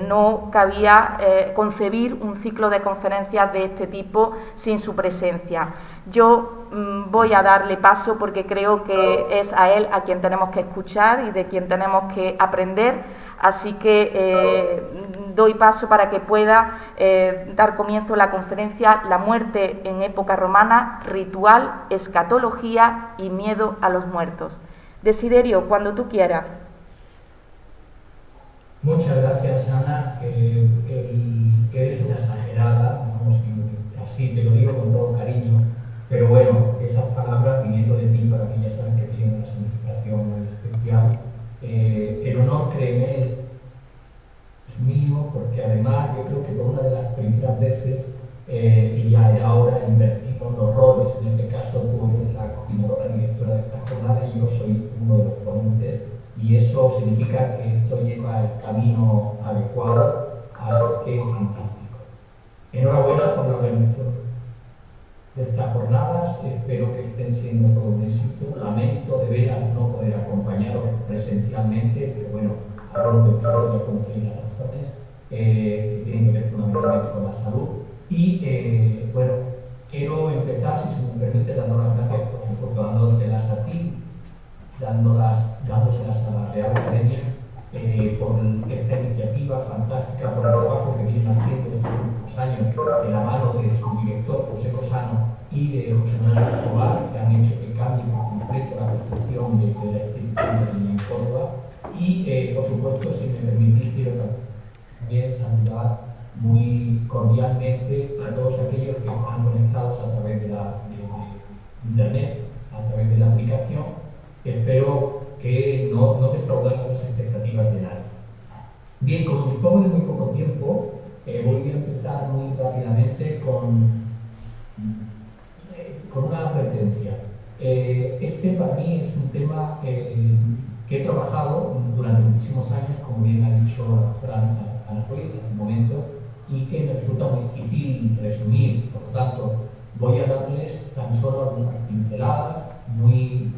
no cabía concebir un ciclo de conferencias de este tipo sin su presencia. Yo voy a darle paso porque creo que es a él a quien tenemos que escuchar y de quien tenemos que aprender, así que doy paso para que pueda dar comienzo a la conferencia La muerte en época romana, ritual, escatología y miedo a los muertos. Desiderio, cuando tú quieras. Muchas gracias, Ana. Eres una exagerada, vamos, así te lo digo con todo cariño, pero bueno, esas palabras viniendo de ti para mí ya sabes que tienen una significación muy especial. El honor, créeme, es mío, porque además yo creo que por una de las primeras veces, y ya era hora, invertimos los roles. En este caso tú eres la coordinadora y directora de esta jornada y yo soy uno de los ponentes, y eso significa que esto lleva el camino adecuado, así que fantástico. Enhorabuena por la organización de estas jornadas, espero que estén siendo todo un éxito. Lamento de veras no poder acompañaros presencialmente, pero bueno, ahora que vosotros ya conocéis las razones que tienen que ver fundamentalmente con la salud. Y bueno, quiero empezar, si se me permite, dando las gracias, por supuesto, dándotelas a ti, dándoselas a la Real Academia por esta iniciativa fantástica, por el trabajo que vienen haciendo estos últimos años de la mano de su director, José Cosano, y de José Manuel Escobar, que han hecho que cambie por completo la percepción de la institución en Córdoba. Y por supuesto, si me permitís, quiero también saludar muy cordialmente a todos aquellos que están conectados a través de Internet, a través de la aplicación. Espero que no defraudar las expectativas de nadie. Bien, como dispongo de muy poco tiempo, voy a empezar muy rápidamente con una advertencia. Este para mí es un tema que he trabajado durante muchísimos años, como bien ha dicho la doctora Ana Ruiz hace un momento, y que me resulta muy difícil resumir. Por lo tanto, voy a darles tan solo algunas pinceladas muy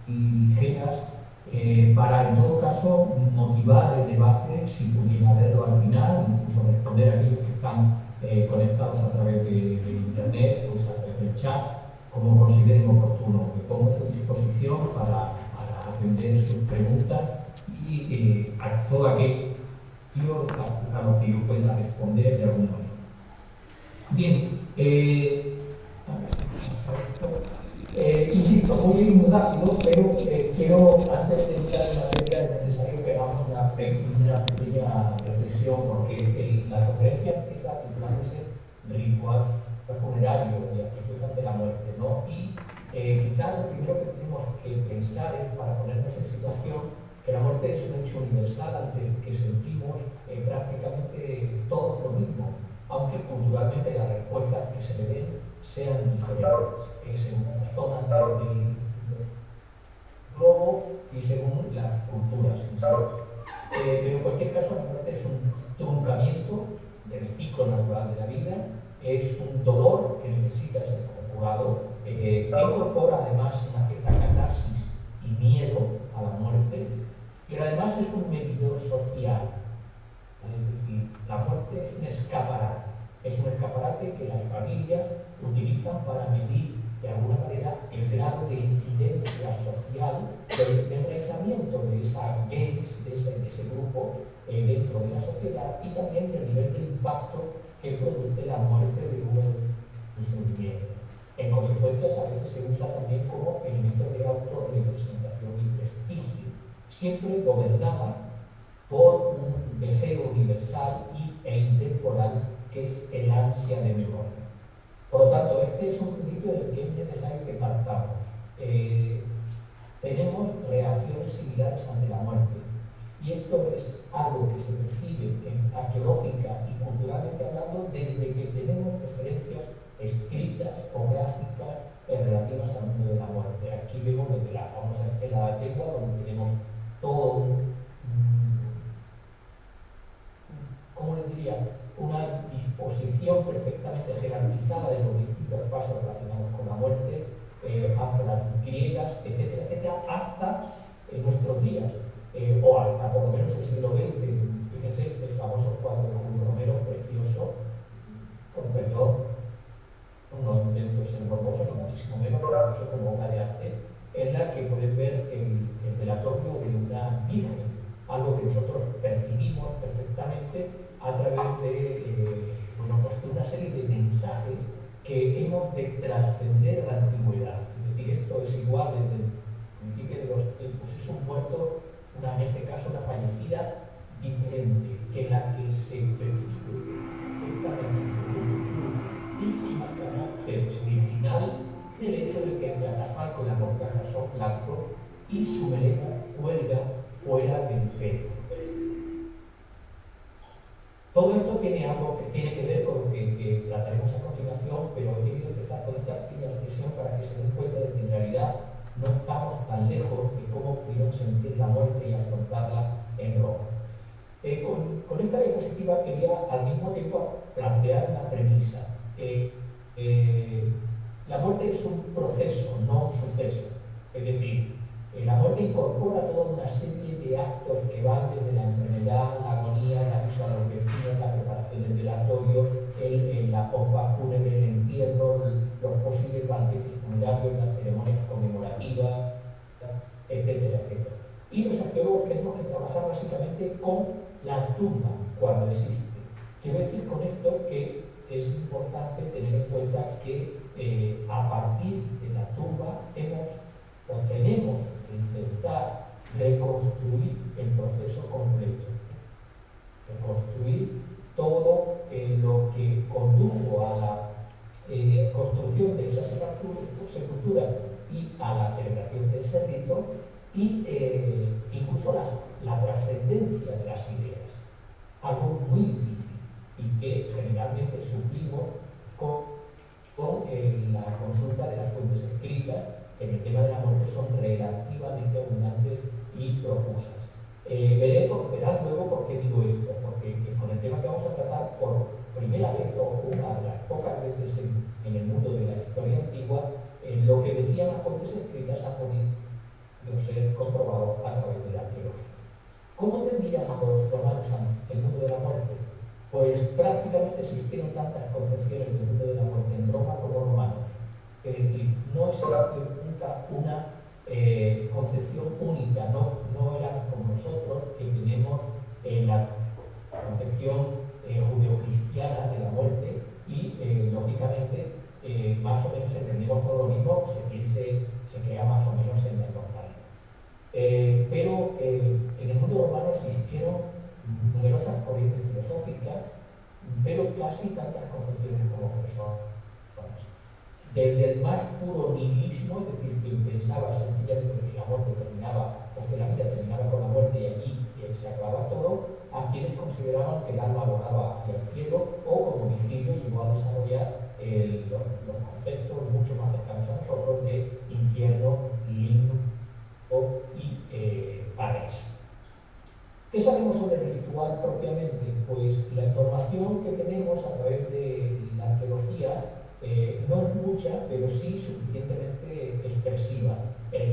ligeras para, en todo caso, motivar el debate, si pudiera verlo al final, incluso responder a aquellos que están conectados a través de Internet, pues a través del chat, como consideren oportuno. Me pongo a su disposición para atender sus preguntas y a todo aquello a lo que yo pueda responder de alguna manera. Bien, a ver si pasa esto. Insisto, voy a ir muy rápido, pero quiero, antes de entrar en materia, es necesario que hagamos una pequeña reflexión, porque la conferencia empieza titulándose Ritual funerario y actitud ante la muerte, ¿no? Y quizás lo primero que tenemos que pensar es, para ponernos en situación, que la muerte es un hecho universal ante el que sentimos prácticamente todos lo mismo, aunque culturalmente las respuestas que se le den sean diferentes, según las zonas del globo y según las culturas. Pero en cualquier caso, la muerte es un truncamiento del ciclo natural de la vida, es un dolor que necesita ser conjugado, que incorpora además una cierta catarsis y miedo a la muerte, pero además es un medidor social. Es decir, la muerte es un escaparate que las familias utilizan para medir de alguna manera el grado de incidencia social del enraizamiento de esa gens, de ese grupo dentro de la sociedad y también el nivel de impacto que produce la muerte de un ser viviente. En consecuencia, a veces se usa también como elemento de autorrepresentación y prestigio, siempre gobernada por un deseo universal e intemporal que es el ansia de memoria. Por lo tanto, este es un principio del que es necesario que partamos. Tenemos reacciones similares ante la muerte, y esto es algo que se percibe arqueológica y culturalmente hablando desde que tenemos referencias escritas o gráficas relativas al mundo de la muerte. Aquí vemos desde la famosa estela de Tegua, donde tenemos todo ¿cómo les diría? Una disposición perfectamente jerarquizada de los distintos pasos relacionados con la muerte, ánforas griegas, etcétera, etcétera, hasta nuestros días, o hasta por lo menos el siglo XX. Fíjense este famoso cuadro de Julio Romero, precioso, con perdón, no intento ser morboso, ni muchísimo menos, precioso como obra de arte, en la que pueden ver el velatorio de una virgen, algo que nosotros percibimos perfectamente a través de una serie de mensajes que hemos de trascender a la antigüedad. Es decir, esto es igual desde el principio de los tiempos. Es un muerto, en este caso una fallecida diferente, en la que se percibe perfectamente su juventud y su carácter original, el hecho de que el catafalco y la mortaja son blancos y su melena cuelga fuera del féretro. Todo esto tiene algo que tiene que ver con lo que trataremos a continuación, pero he querido empezar con esta pequeña reflexión para que se den cuenta de que en realidad no estamos tan lejos de cómo pudieron sentir la muerte y afrontarla en Roma. Con esta diapositiva quería al mismo tiempo plantear una premisa. La muerte es un proceso, no un suceso. Es decir, la muerte incorpora toda una serie de actos que van desde la enfermedad, la agonía, el aviso a los vecinos, la preparación del velatorio, la pompa fúnebre, el entierro, los posibles banquetes funerarios, las ceremonias conmemorativas, etcétera, etcétera. Y los arqueólogos tenemos que trabajar básicamente con la tumba cuando existe. Quiero decir con esto que es importante tener en cuenta que a partir de la tumba tenemos que intentar reconstruir el proceso completo, reconstruir todo lo que condujo a la construcción de esa sepultura y a la celebración de ese rito, y incluso la trascendencia de las ideas, algo muy difícil y que generalmente suplimos con la consulta de las fuentes escritas, que en el tema de la muerte son relativamente abundantes y profusas. Verán luego por qué digo esto, porque con el tema que vamos a tratar por primera vez o una de las pocas veces en el mundo de la historia antigua, lo que decían las fuentes escritas ha podido ser comprobado a través de la arqueología. ¿Cómo entendían los romanos el mundo de la muerte? Pues prácticamente existieron tantas concepciones del mundo de la muerte en Roma como romanos. Es decir, no existió nunca una concepción única, no eran como nosotros que tenemos la concepción judeocristiana de la muerte y lógicamente más o menos entendemos todo lo mismo, se crea más o menos en la normalidad. Pero en el mundo romano existieron numerosas corrientes filosóficas, pero casi tantas concepciones como personas. Desde el más puro nihilismo, es decir, que pensaba sencillamente que la muerte terminaba, o que la vida terminaba con la muerte y allí se acababa todo, a quienes consideraban que el alma volaba hacia el cielo, o como Virgilio llegó a desarrollar los conceptos mucho más cercanos a nosotros de infierno, limbo y paraíso. ¿Qué sabemos sobre el ritual propiamente? Pues la información que tenemos a través de la arqueología no es mucha, pero sí suficientemente expresiva.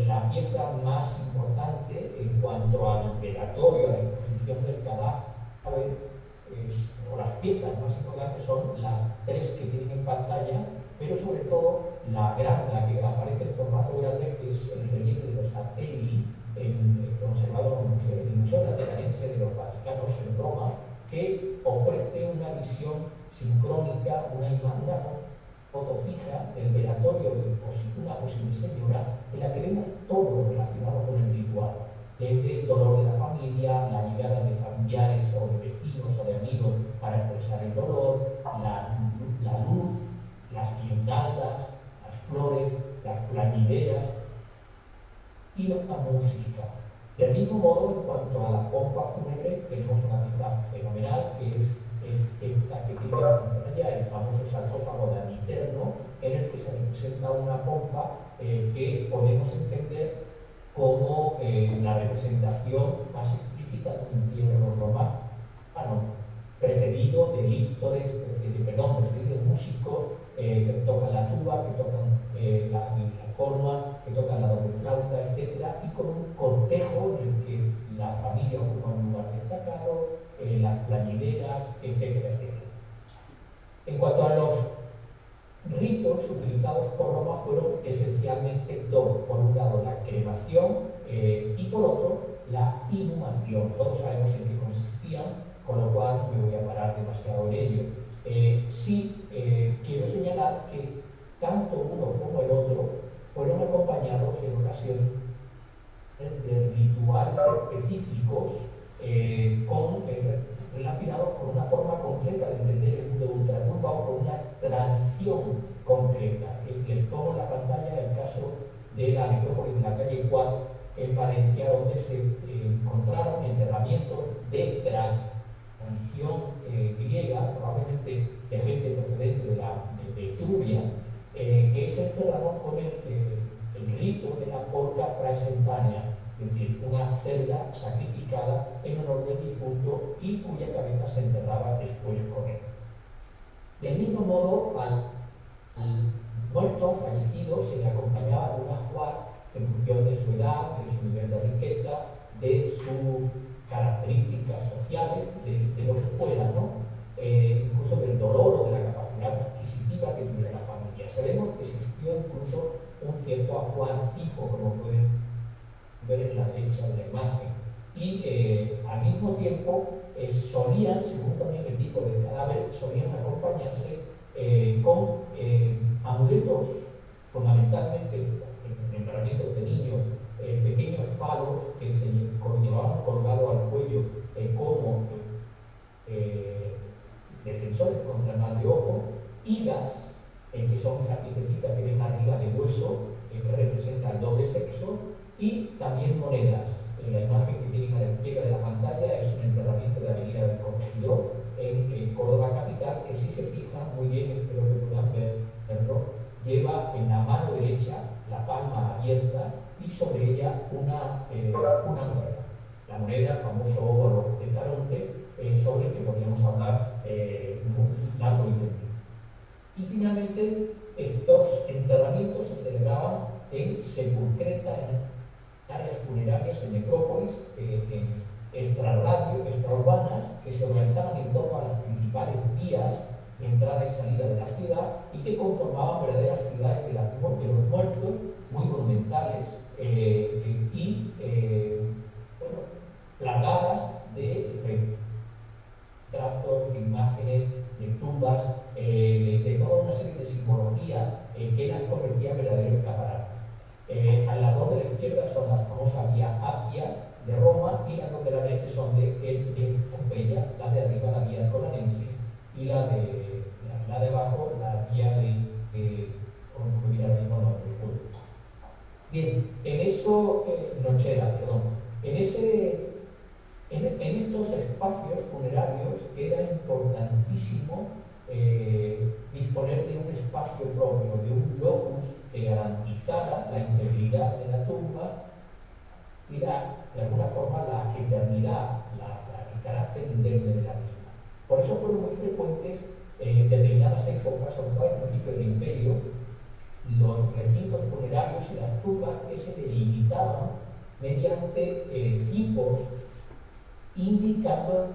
La pieza más importante en cuanto al velatorio, a la imposición del cadáver, o las piezas más importantes son las tres que tienen en pantalla, pero sobre todo la que aparece en formato grande, que es el relieve de los Ateli, conservado en el Museo Lateranense de los Vaticanos en Roma, que ofrece una visión sincrónica, una foto fija del velatorio de una posible señora, en la que vemos todo lo relacionado con el ritual, desde el dolor de la familia, la llegada de familiares o de vecinos o de amigos para expresar el dolor, la luz, las guirnaldas, las flores, las plañideras y la música. Del mismo modo, en cuanto a la pompa fúnebre, tenemos una pieza fenomenal que es esta que tiene en pantalla, el famoso sarcófago de Aditerno, en el que se representa una pompa que podemos entender como la representación más explícita de un entierro romano, precedido de líctores, precedido de músicos que tocan la tuba, que tocan la cornua, que tocan la doble flauta, etc. Y con un cortejo en el que la familia ocupa un lugar destacado, las plañideras, etc. En cuanto a los ritos utilizados por Roma fueron esencialmente dos. Por un lado, la cremación y por otro, la inhumación. Todos sabemos en qué consistían, con lo cual no me voy a parar demasiado en ello. Quiero señalar que tanto uno como el otro fueron acompañados en ocasiones de rituales específicos relacionados con una forma concreta de entender el mundo de ultratumba o con una tradición concreta. Les pongo en la pantalla el caso de la necrópolis de la calle Quart en Valencia, donde se encontraron enterramientos de tradición griega, probablemente de gente procedente de Etruria, que se enterraron con el rito de la porca praesentánea, es decir, una cerda sacrificada en honor del difunto y cuya cabeza se enterraba después con él. Del mismo modo, al muerto, fallecido, se le acompañaba de un ajuar en función de su edad, de su nivel de riqueza, de sus características sociales, de lo que fuera, ¿no? Incluso del dolor o de la capacidad adquisitiva que tuviera la familia. Sabemos que existió incluso un cierto ajuar tipo, como pueden ver en la derecha de la imagen, y al mismo tiempo solían, según también el tipo de cadáver, solían acompañarse con amuletos, fundamentalmente en enterramientos de niños, pequeños faros que se llevaban colgados al cuello como defensores contra el mal de ojo, higas, que son esas piececitas que ven arriba de hueso, que representa el doble sexo, y también monedas. La imagen que tienen a la izquierda de la pantalla es un enterramiento de la Avenida del Corregidor en Córdoba capital, que si se fijan muy bien, espero que puedan verlo, lleva en la mano derecha la palma abierta y sobre ella una moneda. La moneda, el famoso oro de Caronte, sobre el que podríamos hablar largo y tendido. Y finalmente, estos enterramientos se celebraban en sepulcreta, en áreas funerarias, en necrópolis, en extraurbanas, que se organizaban en torno a las principales vías de entrada y salida de la ciudad y que conformaban verdaderas ciudades de los muertos, muy monumentales y plagadas de retratos, de imágenes, de tumbas, de toda una serie de simbología que las convertía en verdaderos escaparates. A las dos de la izquierda son las famosas vía Appia de Roma y las dos de la derecha son de Pompeya, la de arriba la vía Colanensis y la de abajo la vía Bien, en eso, Nochera, perdón, en estos espacios funerarios era importantísimo disponer de un espacio propio, de un locus que garantizara la integridad de la tumba y de alguna forma la eternidad, el carácter indemne de la misma. Por eso fueron muy frecuentes en determinadas épocas, sobre todo al principio del Imperio, los recintos funerarios y las tumbas que se delimitaban mediante cipos indicando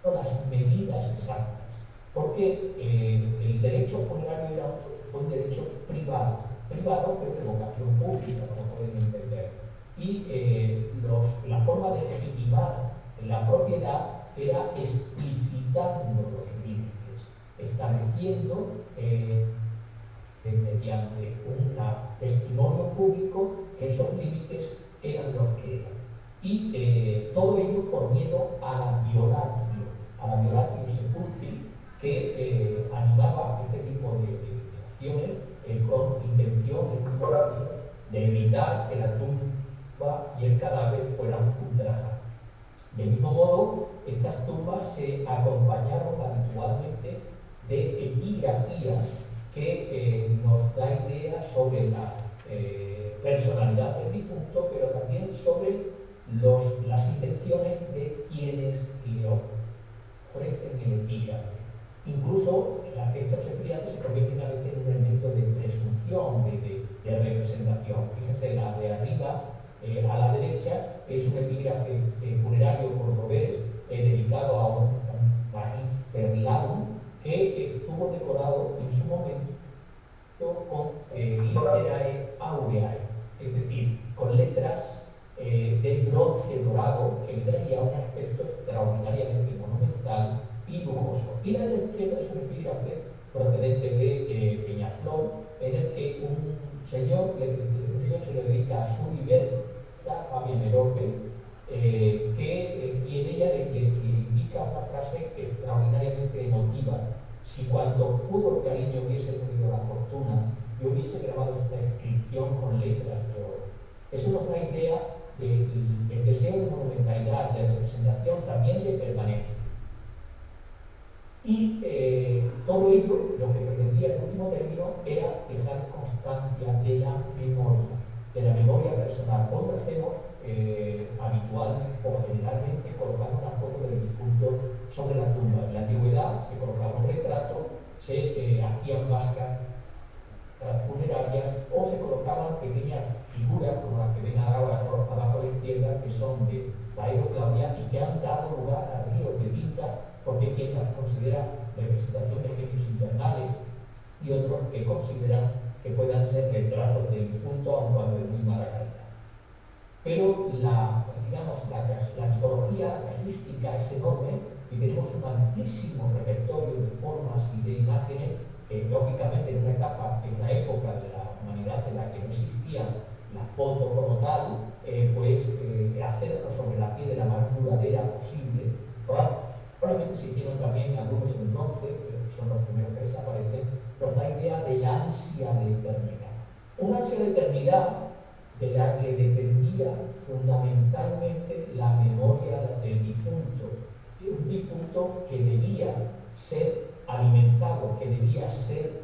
las medidas exactas, porque el derecho funerario fue un derecho privado pero de vocación pública, como pueden entender. y la forma de legitimar la propiedad era explicitando los límites, estableciendo mediante un testimonio público que esos límites eran los que eran. Y todo ello por miedo a la violatio sepulcri, que animaba este tipo de acciones con intención de evitar que la tumba y el cadáver fueran ultrajados. Del mismo modo, estas tumbas se acompañaron habitualmente de epigrafía que nos da idea sobre la personalidad del difunto, pero también sobre las intenciones de quienes le ofrecen el epígrafe. Incluso estos epígrafes se convierten a veces en un elemento de presunción, de representación. Fíjense, la de arriba, a la derecha, es un epígrafe funerario cordobés dedicado a un magisterlatum que estuvo decorado en su momento con literae aureae, es decir, con letras de bronce dorado que le daría un aspecto extraordinariamente monumental y lujoso. Y la de la izquierda es un epígrafe procedente de Peñaflor, en el que un señor se le dedica a su libertad, Fabián Merope, y en ella le indica una frase extraordinariamente emotiva: si cuanto pudo el cariño hubiese tenido la fortuna, yo hubiese grabado esta inscripción con letras de oro. Eso nos da idea del deseo de monumentalidad, de representación, también de permanencia. Y todo ello, lo que pretendía en último término, era dejar constancia de la memoria personal. Hoy lo hacemos habitualmente o generalmente colocando una foto del difunto sobre la tumba. En la antigüedad se colocaba un retrato, se hacían máscaras funerarias o se colocaban pequeñas figuras como las que ven abajo a la izquierda, que son de la Edo Claudia y que han dado lugar a ríos de tinta, porque hay quien las considera representación de genios infernales y otros que consideran que puedan ser retratos del difunto, aun cuando de muy mala calidad. Pero la tipología casuística es enorme y tenemos un amplísimo repertorio de formas y de imágenes que, lógicamente, en una época de la humanidad en la que no existía la foto como tal, hacerlo sobre la piedra más duradera posible. Probablemente se hicieron también algunos en bronce, pero son los primeros que desaparecen. Nos da idea de la ansia de eternidad. Una ansia de eternidad de la que dependía fundamentalmente la memoria del difunto. Un difunto que debía ser alimentado, que debía ser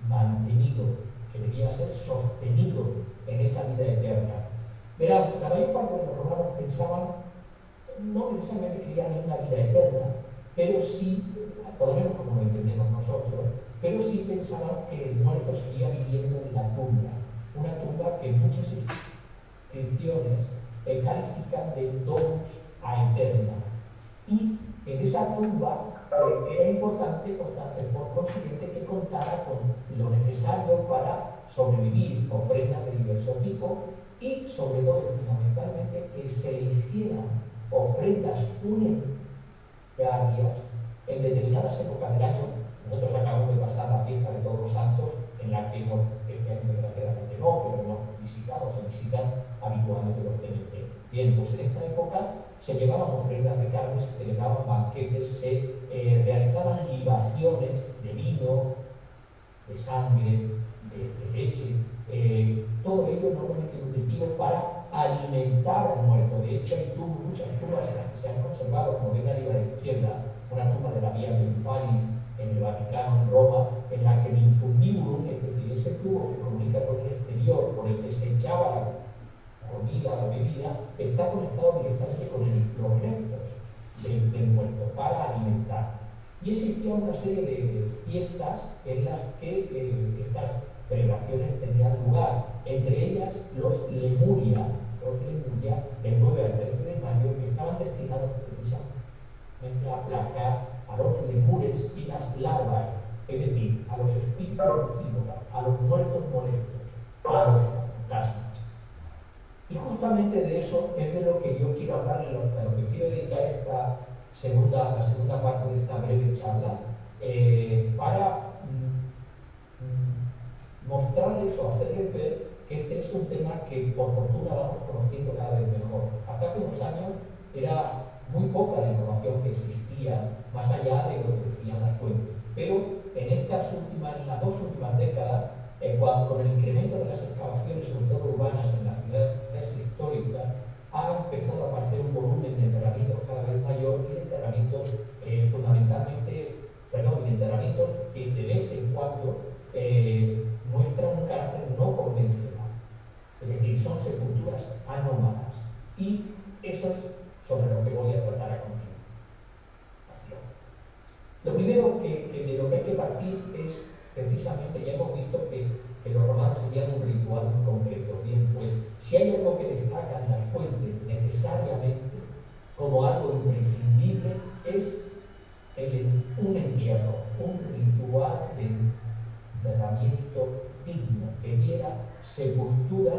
mantenido, que debía ser sostenido en esa vida eterna. Verán, la mayor parte de los romanos pensaban, no necesariamente creían en una vida eterna, pero sí, por lo menos como lo entendemos nosotros, pero sí pensaban que el muerto seguía viviendo en la tumba, una tumba que muchas inscripciones califican de domus aeterna. Y en esa tumba era importante, por consiguiente, que contara con lo necesario para sobrevivir, ofrendas de diverso tipo, y sobre todo, fundamentalmente, que se le hicieran ofrendas funerarias en determinadas épocas del año. Nosotros acabamos de pasar la fiesta de Todos los Santos, en la que este año desgraciadamente no, pero hemos visitado, se visitan habitualmente los cementerios. Bien, pues en esta época se llevaban ofrendas de carne, se celebraban banquetes, se realizaban libaciones de vino, de sangre, de leche, todo ello enormemente nutritivo para alimentar al muerto. De hecho, hay muchas tumbas en las que se han conservado, como ven arriba a la izquierda, una tumba de la Vía Triunfalis en el Vaticano, en Roma, en la que el infundibulum, es decir, ese tubo que comunica con el exterior, por el que se echaba la comida, la bebida, está conectado directamente con los restos del muerto para alimentar. Y existía una serie de fiestas en las que estas celebraciones tenían lugar, entre ellas los Lemuria, del 9 al 13 de mayo, que estaban destinados precisamente a aplacar a los lemures y las larvas, es decir, a los espíritus nocivos, a los muertos molestos, a los fantasmas. justamente de eso es de lo que yo quiero hablar, a lo que quiero dedicar la segunda parte de esta breve charla, para mostrarles o hacerles ver que este es un tema que por fortuna vamos conociendo cada vez mejor. Hasta hace unos años era muy poca la información que existía más allá de lo que decían las fuentes, pero en las dos últimas décadas, con el incremento de las excavaciones, sobre todo urbanas, en las ciudades históricas, ha empezado a aparecer un volumen de enterramientos cada vez mayor y de enterramientos enterramientos que de vez en cuando muestran un carácter no convencional. Es decir, son sepulturas anómalas. Y eso es sobre lo que voy a tratar a continuación. Lo primero de lo que hay que partir es, precisamente, ya hemos visto que los romanos seguían un ritual muy concreto. Bien, pues, si hay algo que destacan las fuentes necesariamente como algo imprescindible, es un entierro, un ritual de enterramiento digno, que diera sepultura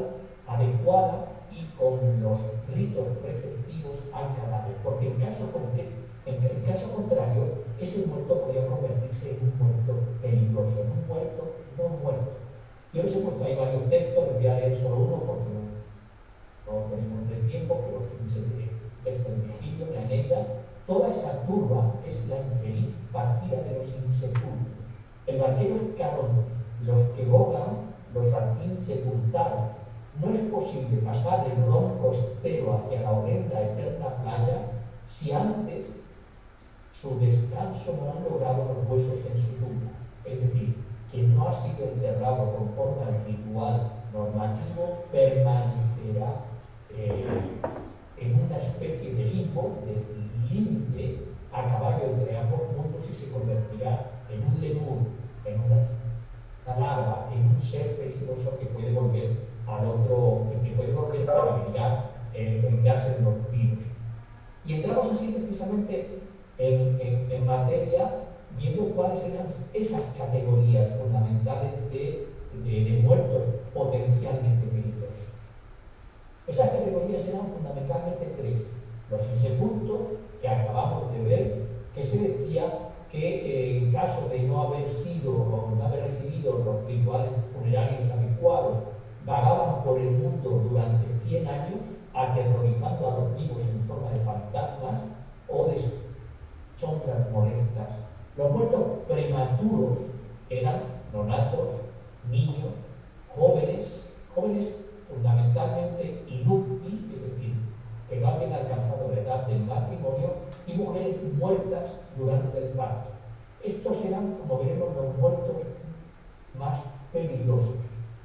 adecuada y con los ritos preceptivos al cadáver, porque en el caso contrario, ese muerto podía convertirse en un muerto peligroso, en un muerto no muerto. Yo les he puesto ahí varios textos, les voy a leer solo uno porque no tenemos el tiempo, pero fíjense el texto de Virgilio, de Eneida. Toda esa turba es la infeliz partida de los insepultos. El barquero es Caronte, los que bogan, los al fin sepultados. No es posible pasar el ronco estero hacia la horrenda eterna playa si antes su descanso no han logrado los huesos en su tumba. Es decir, quien no ha sido enterrado conforme al ritual normativo permanecerá en una especie de limbo, de límite a caballo entre ambos mundos, y se convertirá en un lemur, en una larva, en un ser peligroso que puede volver al otro, que puede volver para vengarse de los vivos. Y entramos así precisamente en materia, viendo cuáles eran esas categorías fundamentales de muertos potencialmente peligrosos. Esas categorías eran fundamentalmente tres. Los insepultos, que acabamos de ver, que se decía que en caso de no haber sido o no haber recibido los rituales funerarios adecuados, vagaban por el mundo durante 100 años, aterrorizando a los vivos en forma de fantasmas o de sombras molestas. Los muertos prematuros, que eran nonatos, niños, jóvenes fundamentalmente inútiles, es decir, que no habían alcanzado la edad del matrimonio, y mujeres muertas durante el parto. Estos eran, como veremos, los muertos más peligrosos.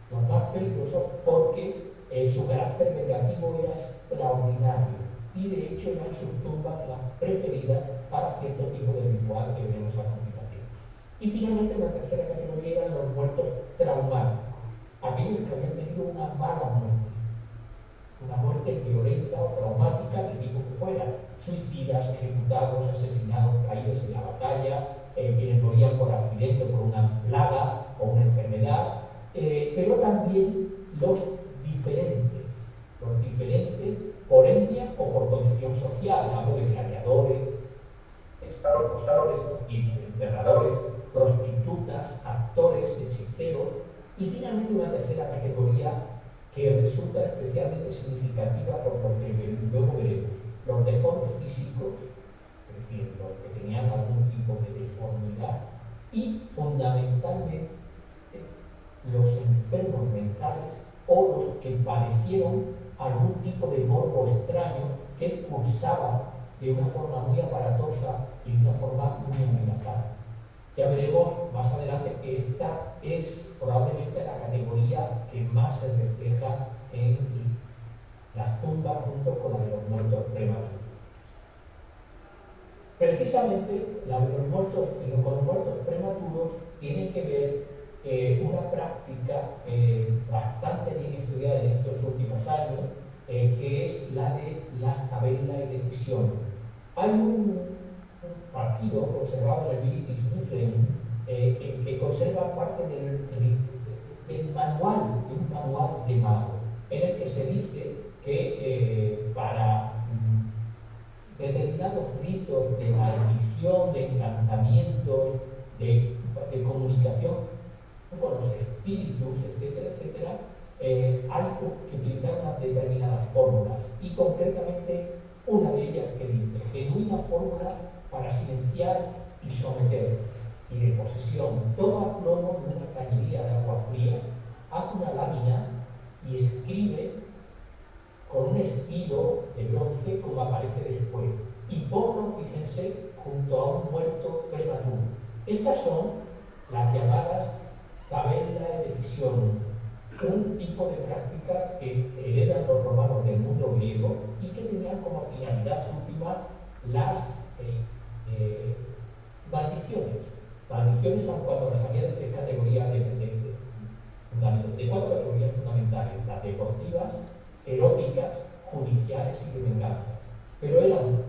Los más peligrosos porque su carácter vengativo era extraordinario, y de hecho eran sus tumbas las preferidas para cierto tipo de ritual que veremos a continuación. Y finalmente, la tercera categoría eran los muertos traumáticos, aquellos que habían tenido una mala muerte violenta o traumática, del tipo que fuera: suicidas, ejecutados, asesinados, caídos en la batalla, quienes morían por accidente, por una plaga o una enfermedad, pero también los diferentes por etnia o por condición social. Hablo de gladiadores, profesores, enterradores, prostitutas, actores, hechiceros, y finalmente una tercera categoría que resulta especialmente significativa por lo que luego veremos: los deformes físicos, es decir, los que tenían algún tipo de deformidad, y fundamentalmente los enfermos mentales o los que padecieron algún tipo de morbo extraño que cursaba de una forma muy aparatosa y de una forma muy amenazante. Ya veremos más adelante que esta es probablemente la categoría que más se refleja en las tumbas junto con la de los muertos prematuros. Precisamente la de los muertos prematuros tiene que ver una práctica bastante bien estudiada en estos últimos años, que es la de las tabernas de decisión. Hay un papiro conservado en el British Museum que conserva parte del manual, de un manual de mago, en el que se dice que para determinados ritos de maldición, de encantamientos, de comunicación con los espíritus, etcétera, etcétera, hay que utilizar unas determinadas fórmulas, y concretamente una de ellas que dice: genuina fórmula para silenciar y someter, y de posesión, toma plomo de una cañería de agua fría, hace una lámina y escribe con un estilo de bronce como aparece después, y ponlo, fíjense, junto a un muerto prematuro. Estas son las llamadas tabella de fisión, un tipo de práctica que heredan los romanos del mundo griego y que tenían como finalidad última las maldiciones. Maldiciones son cuando las había de tres categorías de cuatro categorías fundamentales: las deportivas, eróticas, judiciales y de venganza. Pero eran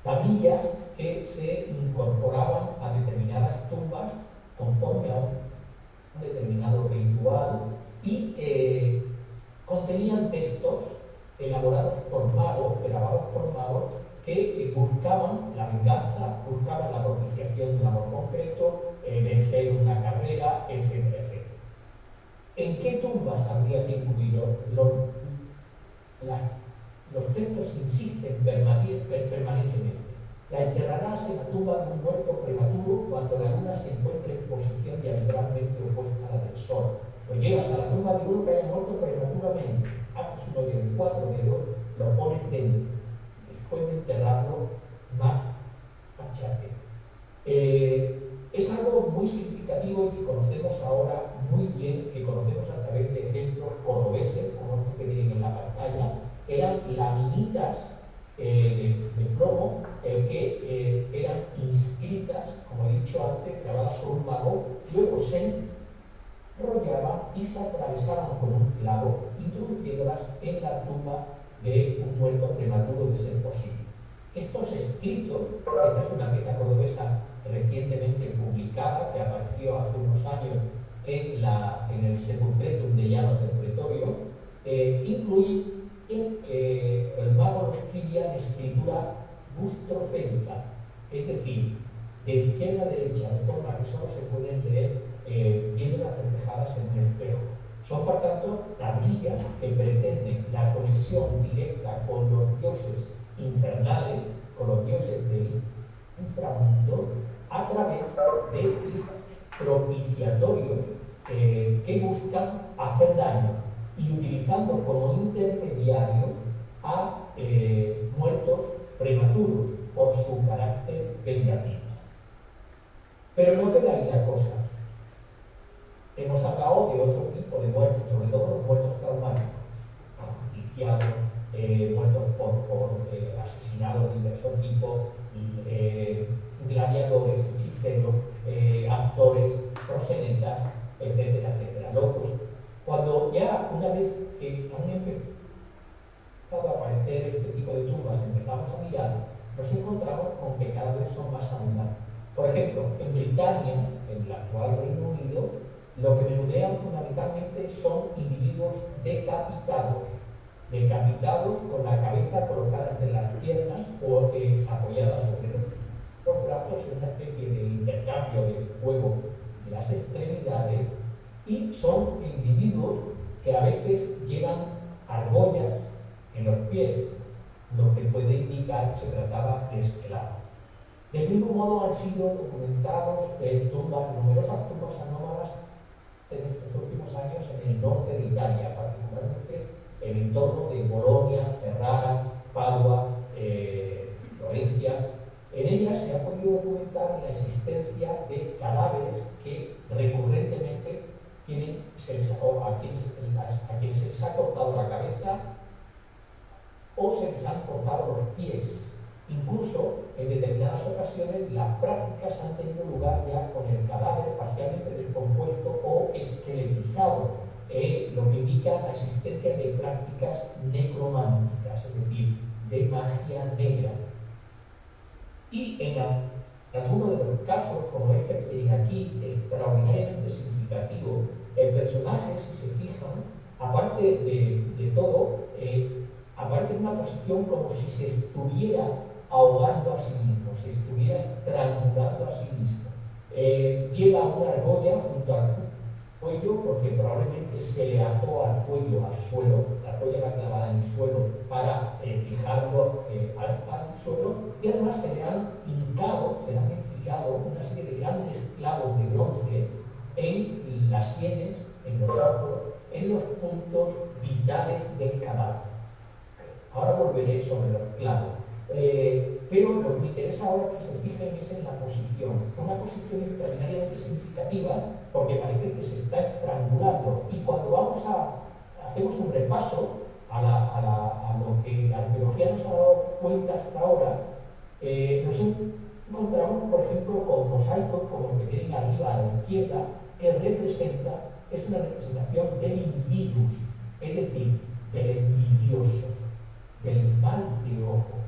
tablillas que se incorporaban a determinadas tumbas conforme a un determinado ritual, y contenían textos elaborados por magos, grabados por magos, que buscaban la venganza, buscaban la propiciación de un amor concreto, vencer una carrera, etcétera, etcétera. ¿En qué tumbas habría que incluirlo? Los textos insisten permanentemente. La enterrarás en la tumba de un muerto prematuro cuando la luna se encuentre en posición diametralmente opuesta a la del sol. Lo llevas a la tumba de uno que haya muerto prematuramente, haces un hoyo de 4 dedos, lo pones dentro. Después de enterrarlo, machate. Es algo muy significativo y que conocemos ahora muy bien, que conocemos a través de ejemplos cordobeses, como estos que tienen en la pantalla. Eran laminitas de plomo que eran inscritas, como he dicho antes, grabadas por un mago, luego se enrollaban y se atravesaban con un clavo, introduciéndolas en la tumba de un muerto prematuro de ser posible. Estos escritos, esta es una pieza cordobesa recientemente publicada, que apareció hace unos años en el Sepulcretum de Llanos del Pretorio, incluyen el mago lo escribía en escritura bustrofénica, es decir, de izquierda a derecha, de forma que solo se pueden leer viéndolas reflejadas en un espejo. Son, por tanto, tablillas que pretenden la conexión directa con los dioses infernales, con los dioses del inframundo, a través de propiciatorios que buscan hacer daño, y utilizando como intermediario a muertos prematuros por su carácter vengativo. Pero no queda ahí la cosa. Hemos hablado de otro tipo de muertos, sobre todo los muertos traumáticos, ajusticiados, muertos por asesinados de diverso tipo, gladiadores, hechiceros, actores, proxenetas, etcétera, etcétera, locos. Cuando ya, una vez que han empezado a aparecer este tipo de tumbas, empezamos a mirar, nos encontramos con que cada vez son más abundantes. Por ejemplo, en Britania, en el actual Reino Unido, lo que menudean fundamentalmente son individuos decapitados con la cabeza colocada entre las piernas o apoyada sobre los brazos, en una especie de intercambio de fuego de las extremidades, y son individuos que a veces llevan argollas en los pies, lo que puede indicar que se trataba de esclavos. Del mismo modo han sido documentados numerosas tumbas anómalas en estos últimos años en el norte de Italia, particularmente el entorno de Bolonia, Ferrara, Padua, Florencia. En ellas se ha podido documentar la existencia de cadáveres que recurrentemente a quienes se les ha cortado la cabeza o se les han cortado los pies. Incluso en determinadas ocasiones las prácticas han tenido lugar ya con el cadáver parcialmente descompuesto o esqueletizado, lo que indica la existencia de prácticas necrománticas, es decir, de magia negra. Y en alguno de los casos, como este que tienen aquí, extraordinariamente significativo, el personaje, si se fijan, aparte de todo, aparece en una posición como si se estuviera ahogando a sí mismo, se estuviera estrangulando a sí mismo. Lleva una argolla junto al cuello porque probablemente se le ató al cuello al suelo, la argolla va clavada en el suelo para fijarlo al suelo, y además se le han hincado, se le han enfilado una serie de grandes clavos de bronce en las sienes, en los ojos, en los puntos vitales del cadáver. Ahora volveré sobre los clavos. Pero lo que me interesa ahora es que se fijen es en la posición. Una posición extraordinariamente significativa porque parece que se está estrangulando. Y cuando hacemos un repaso a lo que la arqueología nos ha dado cuenta hasta ahora, nos encontramos, por ejemplo, con mosaicos como el que tienen arriba a la izquierda, que es una representación del invidus, es decir, del envidioso, del mal de ojo.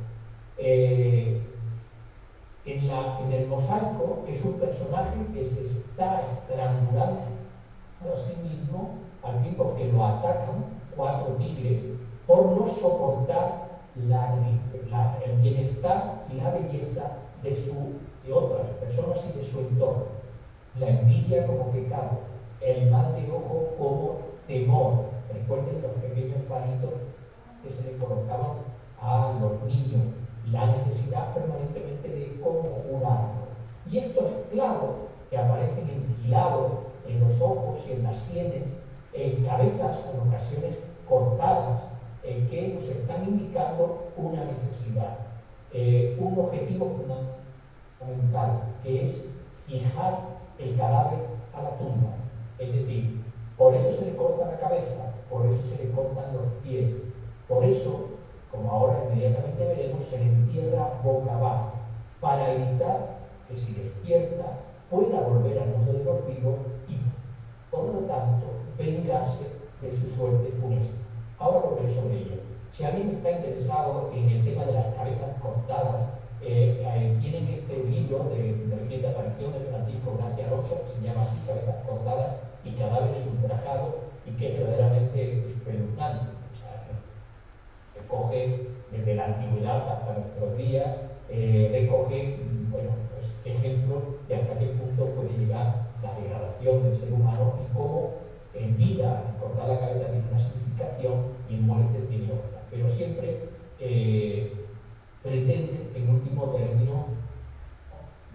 En el mosaico es un personaje que se está estrangulando a sí mismo al tiempo que lo atacan 4 tigres por no soportar el bienestar y la belleza de otras personas y de su entorno. La envidia como pecado, el mal de ojo como temor. Recuerden los pequeños faritos que se le colocaban a los niños, la necesidad permanentemente de conjurarlo. Y estos clavos que aparecen enfilados en los ojos y en las sienes, en cabezas en ocasiones cortadas, que nos están indicando una necesidad, un objetivo fundamental, que es fijar el cadáver a la tumba. Es decir, por eso se le corta la cabeza, por eso se le cortan los pies, por eso, como ahora inmediatamente veremos, se le entierra boca abajo, para evitar que si despierta pueda volver al mundo de los vivos y, por lo tanto, vengarse de su suerte funesta. Ahora volveré sobre ello. Si alguien está interesado en el tema de las cabezas cortadas, tienen este libro de reciente aparición de Francisco Gracia Alonso, que se llama así, Cabezas cortadas y cadáveres ultrajados, y que es verdaderamente espeluznante. Recoge desde la antigüedad hasta nuestros días, recoge ejemplos de hasta qué punto puede llegar la degradación del ser humano y cómo en vida cortar la cabeza tiene una significación y en muerte tiene otra. Pero siempre pretende, en último término,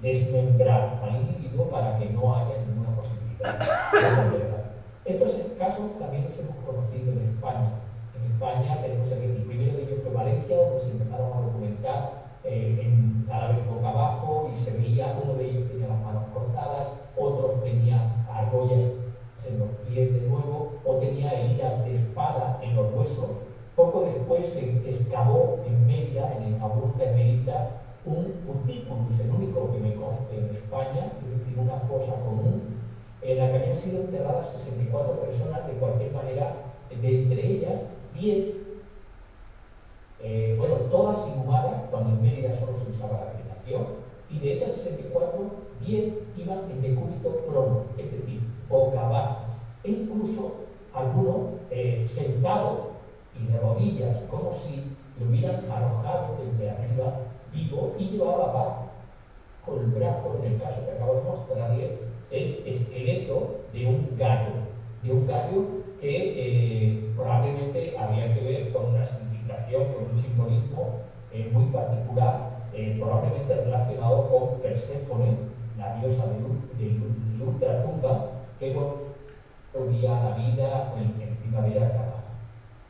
desmembrar al individuo para que no haya ninguna posibilidad de volver. Estos casos también los hemos conocido en España. En España tenemos el primero de ellos fue Valencia, donde se empezaron a documentar en cadáveres boca abajo y se veía, uno de ellos tenía las manos cortadas, otros tenían argollas en los pies de nuevo, o tenía heridas de espada en los huesos. Poco después se excavó en Mérida, en Augusta Emerita, un utículus, el único que me conste en España, es decir, una fosa común, en la que habían sido enterradas 64 personas, de cualquier manera, de entre ellas 10, todas inhumadas, cuando en Mérida solo se usaba la cremación, y de esas 64, 10 iban en decúbito prono, es decir, boca abajo, e incluso alguno sentado y de rodillas, como si lo hubieran arrojado desde arriba vivo y llevaba abajo con el brazo, en el caso que acabo de mostrarle, el esqueleto de un gallo que probablemente había que ver con una significación, con un simbolismo muy particular, probablemente relacionado con Perséfone, la diosa de ultratumba, que volvía a la vida en primavera cada año.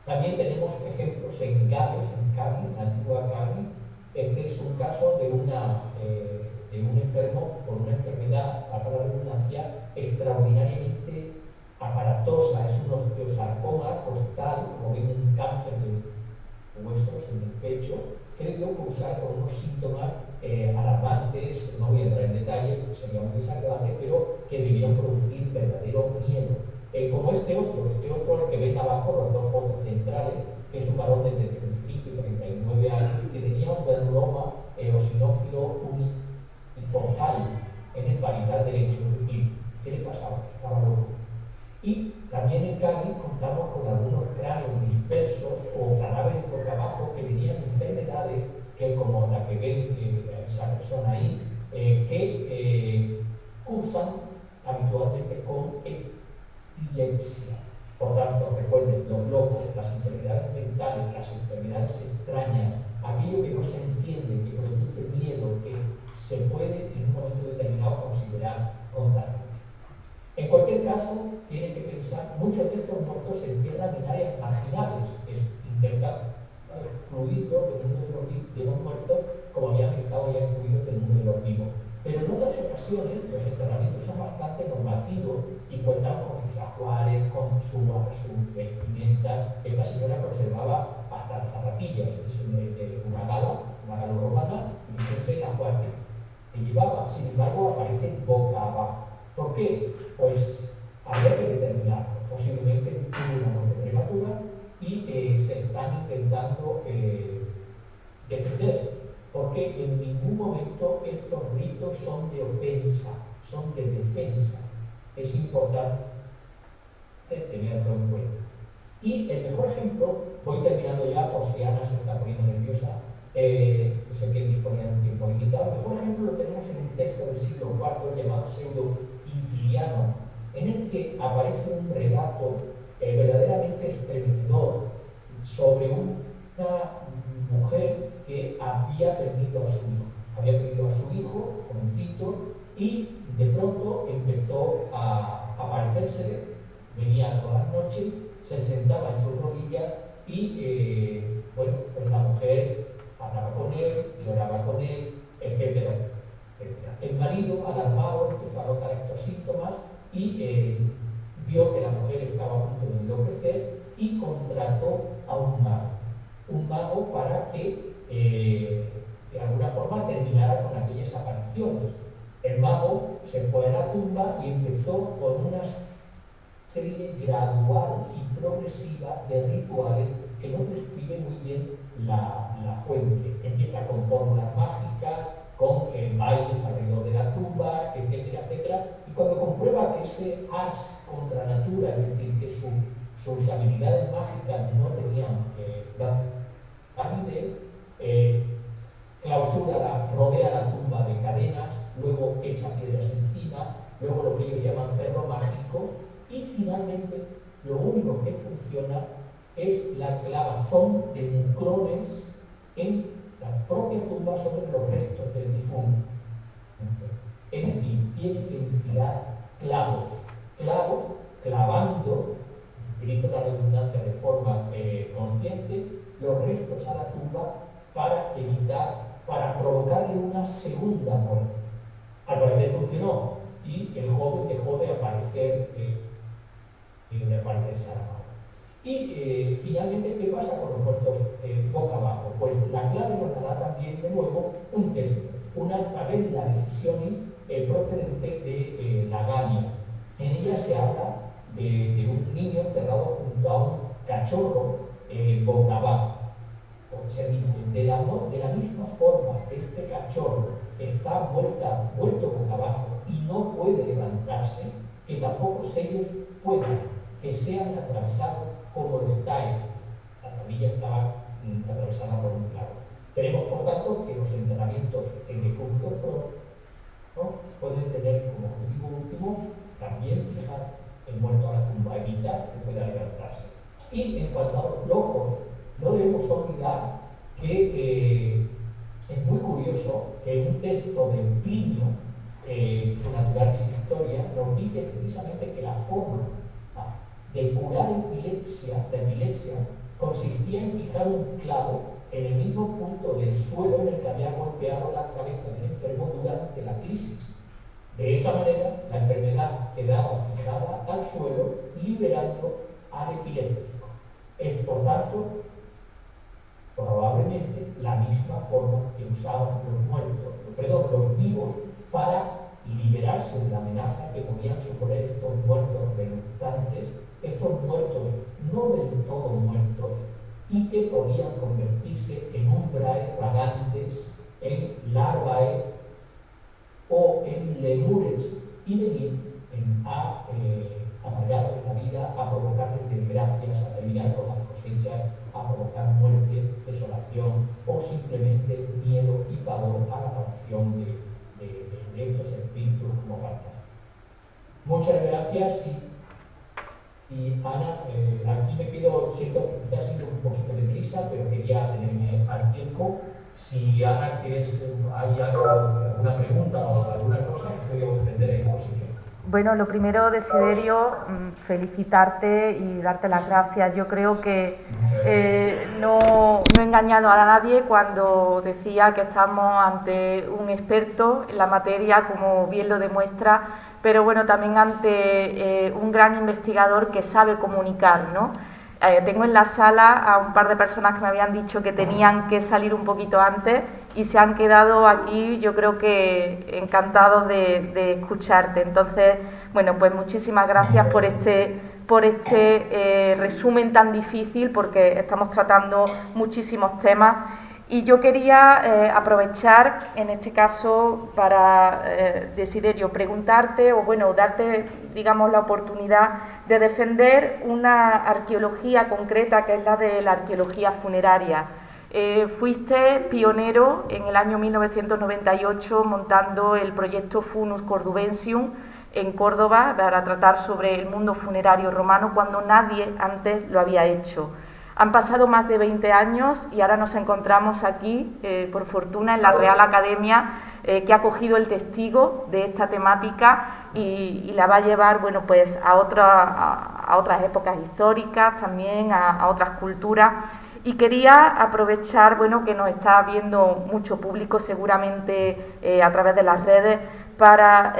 También tenemos ejemplos en Gales, en Cádiz, en la antigua Cádiz. Este es un caso de un enfermo con una enfermedad, para la redundancia, extraordinariamente aparatosa. Es un osteosarcoma costal, como ven, un cáncer de huesos en el pecho, que debió cursar con unos síntomas alarmantes. No voy a entrar en detalle porque sería muy desagradable, pero que debieron producir verdadero miedo. Como este otro, el que ven abajo, las dos fotos centrales, que es un varón de entre 35 y 39 años, que tenía un granuloma eosinófilo unifocal en el parietral derecho. Es decir, ¿qué le pasaba? Estaba loco. Y también en Cádiz contamos con algunos cráneos dispersos o cadáveres boca abajo que tenían enfermedades que, como la que ven esa persona ahí, que cursan habitualmente con epilepsia. Por tanto, recuerden, los locos, las enfermedades mentales, las enfermedades extrañas, aquello que no se entiende, que produce miedo, que se puede en un momento determinado considerar contagioso. En cualquier caso, tienen que pensar, muchos de estos muertos se entierran en áreas marginales, es intentar excluirlos del mundo de los muertos como habían estado ya excluidos del mundo de los vivos. Pero en otras ocasiones los enterramientos son bastante normativos y cuentan con sus ajuares, con su vestimenta. Esta señora conservaba hasta las zapatillas, es de una gala romana, y fíjense el ajuar que llevaba. Sin embargo, aparece boca abajo. ¿Por qué? Pues habría que determinarlo. Posiblemente tuvo una muerte prematura y se están intentando defender, porque en ningún momento estos ritos son de ofensa, son de defensa. Es importante tenerlo en cuenta. Y el mejor ejemplo, voy terminando ya por si Ana se está poniendo nerviosa, sé que disponía de un tiempo limitado. El mejor ejemplo lo tenemos en un texto del siglo IV llamado Pseudo Quintiliano, en el que aparece un relato verdaderamente estremecedor sobre una mujer que había perdido a su hijo. Había perdido a su hijo, jovencito, y de pronto empezó a aparecerse, venía todas las noches, se sentaba en sus rodillas y, bueno, pues la mujer hablaba con él, lloraba con él, etcétera, etcétera. El marido, alarmado, empezó a notar estos síntomas y vio que la mujer estaba a punto de enloquecer y contrató a un mago para que de alguna forma terminara con aquellas apariciones. El mago se fue a la tumba y empezó con una serie gradual y progresiva de rituales que nos describe muy bien la fuente. Empieza con fórmulas mágicas, con bailes alrededor de la tumba, etcétera, etcétera. Y cuando comprueba que ese as contra natura, es decir, que sus habilidades mágicas no tenían validez, rodea la tumba de cadenas, luego echa piedras encima, luego lo que ellos llaman ferro mágico, y finalmente lo único que funciona es la clavazón de mucrones en la propia tumba sobre los restos del difunto. Es decir, tiene que enfilar clavos, clavando, utilizo la redundancia de forma consciente, los restos a la tumba para provocarle una segunda muerte. Al parecer funcionó y el joven dejó de aparecer Saramago. Y finalmente, ¿qué pasa con los muertos boca abajo? Pues la clave nos dará también de nuevo un texto, una tabella de decisiones procedente de la Galia. En ella se habla de un niño enterrado junto a un cachorro boca abajo. Porque se dice, de la misma forma que este cachorro está vuelto boca abajo y no puede levantarse, que tampoco ellos puedan que sean atravesados como lo está este. La tablilla estaba atravesada por un clavo. Tenemos, por tanto, que los enterramientos en decúbito ¿no? pueden tener como objetivo último también fijar el muerto a la tumba, evitar que pueda levantarse. Y en cuanto a los locos, no debemos olvidar que es muy curioso que en un texto de Plinio, su Naturalis Historia, nos dice precisamente que la forma de curar la epilepsia consistía en fijar un clavo en el mismo punto del suelo en el que había golpeado la cabeza del enfermo durante la crisis. De esa manera, la enfermedad quedaba fijada al suelo, liberando al epiléptico. Es, por tanto, probablemente la misma forma que usaban los vivos para liberarse de la amenaza que podían suponer estos muertos reluctantes, estos muertos no del todo muertos, y que podían convertirse en umbrae vagantes, en larvae o en lemures, y venir a amargar la vida a provocar desgracias, a terminar con las cosechas, a provocar muerte, desolación o simplemente miedo y pavor a la aparición de estos espíritus como fantasmas. Muchas gracias y Ana, aquí me quedo, siento que quizás ha sido un poquito de prisa, pero quería tenerme al tiempo. Si Ana, hay alguna pregunta o alguna cosa que pueda extender en la exposición. Bueno, lo primero, Desiderio, felicitarte y darte las gracias. Yo creo que no he engañado a nadie cuando decía que estamos ante un experto en la materia, como bien lo demuestra, pero bueno, también ante un gran investigador que sabe comunicar, ¿no? Tengo en la sala a un par de personas que me habían dicho que tenían que salir un poquito antes y se han quedado aquí, yo creo que encantados de escucharte. Entonces, bueno, pues muchísimas gracias por este resumen tan difícil, porque estamos tratando muchísimos temas. Y yo quería aprovechar, en este caso, para, Desiderio, preguntarte, o bueno, darte, digamos, la oportunidad de defender una arqueología concreta, que es la de la arqueología funeraria. Fuiste pionero en el año 1998 montando el proyecto Funus Cordubensium en Córdoba para tratar sobre el mundo funerario romano, cuando nadie antes lo había hecho. Han pasado más de 20 años y ahora nos encontramos aquí, por fortuna, en la Real Academia, que ha cogido el testigo de esta temática y la va a llevar, bueno, pues a otras épocas históricas, también a otras culturas. Y quería aprovechar, bueno, que nos está viendo mucho público seguramente a través de las redes, para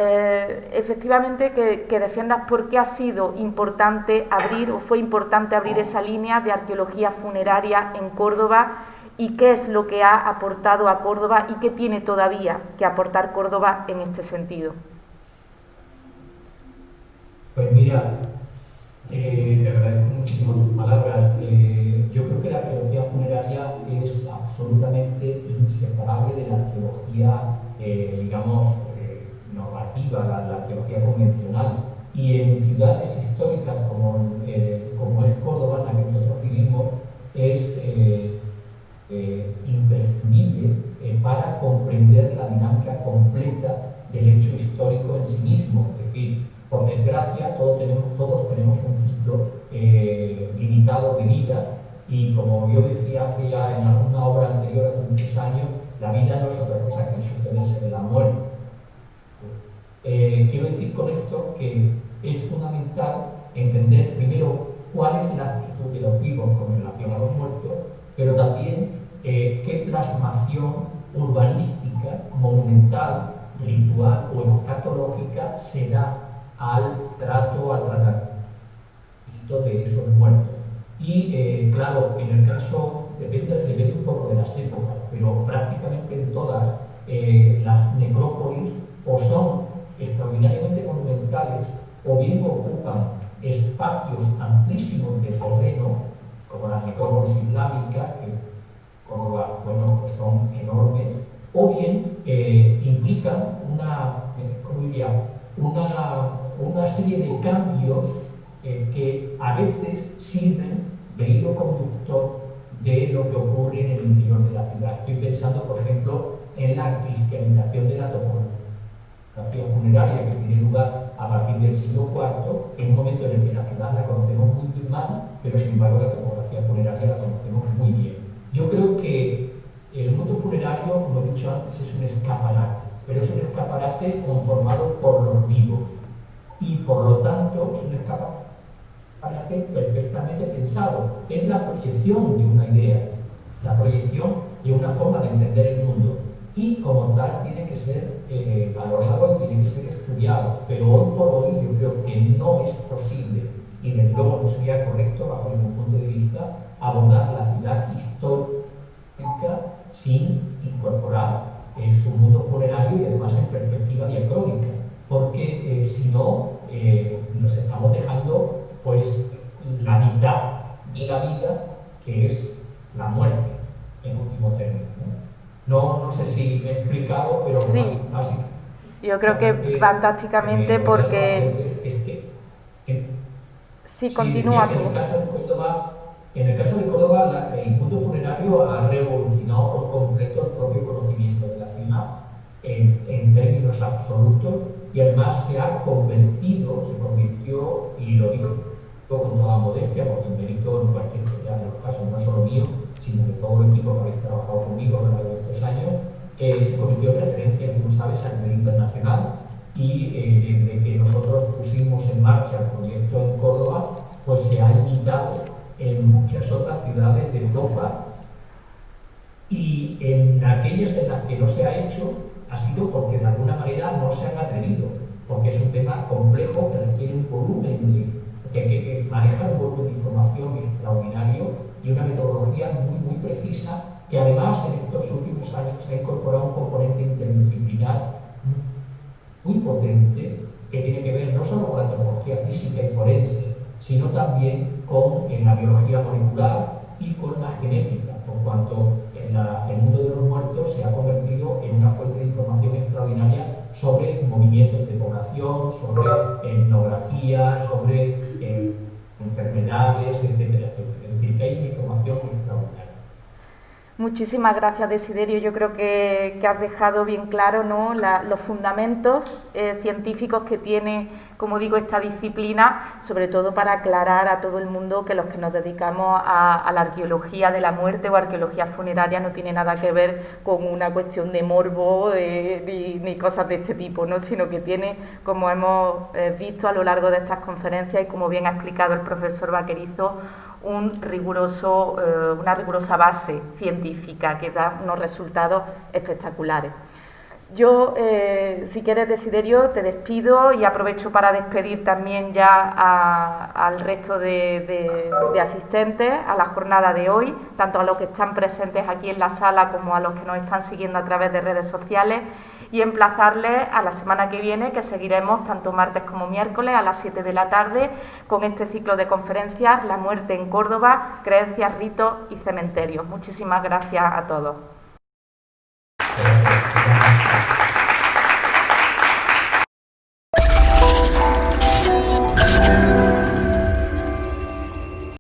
efectivamente que defiendas por qué ha sido importante abrir, o fue importante abrir esa línea de arqueología funeraria en Córdoba, y qué es lo que ha aportado a Córdoba y qué tiene todavía que aportar Córdoba en este sentido. Pues mira, te agradezco muchísimo tus palabras. Yo creo que la arqueología funeraria es absolutamente inseparable de la arqueología, digamos, normativa, la arqueología convencional. Y en ciudades históricas como es Córdoba, en la que nosotros vivimos, es imprescindible para comprender la dinámica completa del hecho histórico en sí mismo. Es decir, por desgracia, todos tenemos un ciclo limitado de vida, y como yo decía hace ya en alguna obra anterior, hace muchos años, la vida no es otra cosa que el sucederse de la muerte. Quiero decir con esto que es fundamental entender primero cuál es la actitud de los vivos con relación a los muertos, pero también qué plasmación urbanística, monumental, ritual o escatológica se da al tratamiento de esos muertos. Y claro, en el caso, depende un poco de las épocas, pero prácticamente en todas las necrópolis o son extraordinariamente monumentales, o bien ocupan espacios amplísimos de terreno, como las necrópolis islámicas, que bueno, pues son enormes, o bien implican una serie de cambios que a veces sirven de hilo conductor de lo que ocurre en el interior de la ciudad. Estoy pensando, por ejemplo, en la cristianización de la topografía funeraria, que tiene lugar a partir del siglo IV, en un momento en el que la ciudad la conocemos muy mal, pero sin embargo la topografía funeraria la conocemos muy bien. Yo creo que el mundo funerario, como he dicho antes, es un escaparate, pero es un escaparate conformado por los vivos, y por lo tanto es un escaparate perfectamente pensado. Es la proyección de una idea, la proyección de una forma de entender el mundo, y como tal tiene que ser valorado y tiene que ser estudiado. Pero hoy por hoy yo creo que no es posible, y desde luego no sería correcto bajo ningún punto de vista, abordar la ciudad histórica sin incorporar su mundo funerario, y además en perspectiva diacrónica, porque si no nos estamos dejando pues la mitad de la vida, que es la muerte, en último término. No sé si me he explicado, pero sí, yo creo que fantásticamente, porque Sí, continúa tú. En el caso de Córdoba, el mundo funerario ha revolucionado por completo el propio conocimiento de la ciudad en términos absolutos, y además se convirtió, y lo digo con toda modestia, porque el mérito en cualquier de los casos no solo mío, sino de todo el equipo que habéis trabajado conmigo a lo largo de estos años, se convirtió en referencia, como sabes, a nivel internacional. Y desde que nosotros pusimos en marcha el proyecto en Córdoba, pues se ha imitado en muchas otras ciudades de Europa, y en aquellas en las que no se ha hecho ha sido porque de alguna manera no se han atrevido, porque es un tema complejo que requiere un volumen que maneja un volumen de información extraordinario y una metodología muy precisa, que además en estos últimos años se ha incorporado un componente interdisciplinar muy potente, que tiene que ver no solo con la antropología física y forense, sino también con la biología molecular y con la genética, por cuanto el mundo de los muertos se ha convertido en una fuente de información extraordinaria sobre movimientos de población, sobre etnografía, sobre enfermedades, etcétera, etcétera. Es decir, que hay una información extraordinaria. Muchísimas gracias, Desiderio. Yo creo que has dejado bien claro, ¿no?, los fundamentos científicos que tiene, como digo, esta disciplina, sobre todo para aclarar a todo el mundo que los que nos dedicamos a la arqueología de la muerte o arqueología funeraria no tiene nada que ver con una cuestión de morbo ni cosas de este tipo, ¿no?, sino que tiene, como hemos visto a lo largo de estas conferencias y como bien ha explicado el profesor Vaquerizo, una rigurosa base científica que da unos resultados espectaculares. Yo, si quieres, Desiderio, te despido y aprovecho para despedir también ya al resto de asistentes a la jornada de hoy, tanto a los que están presentes aquí en la sala como a los que nos están siguiendo a través de redes sociales, y emplazarles a la semana que viene, que seguiremos tanto martes como miércoles a las 7 de la tarde con este ciclo de conferencias, La muerte en Córdoba, creencias, ritos y cementerios. Muchísimas gracias a todos.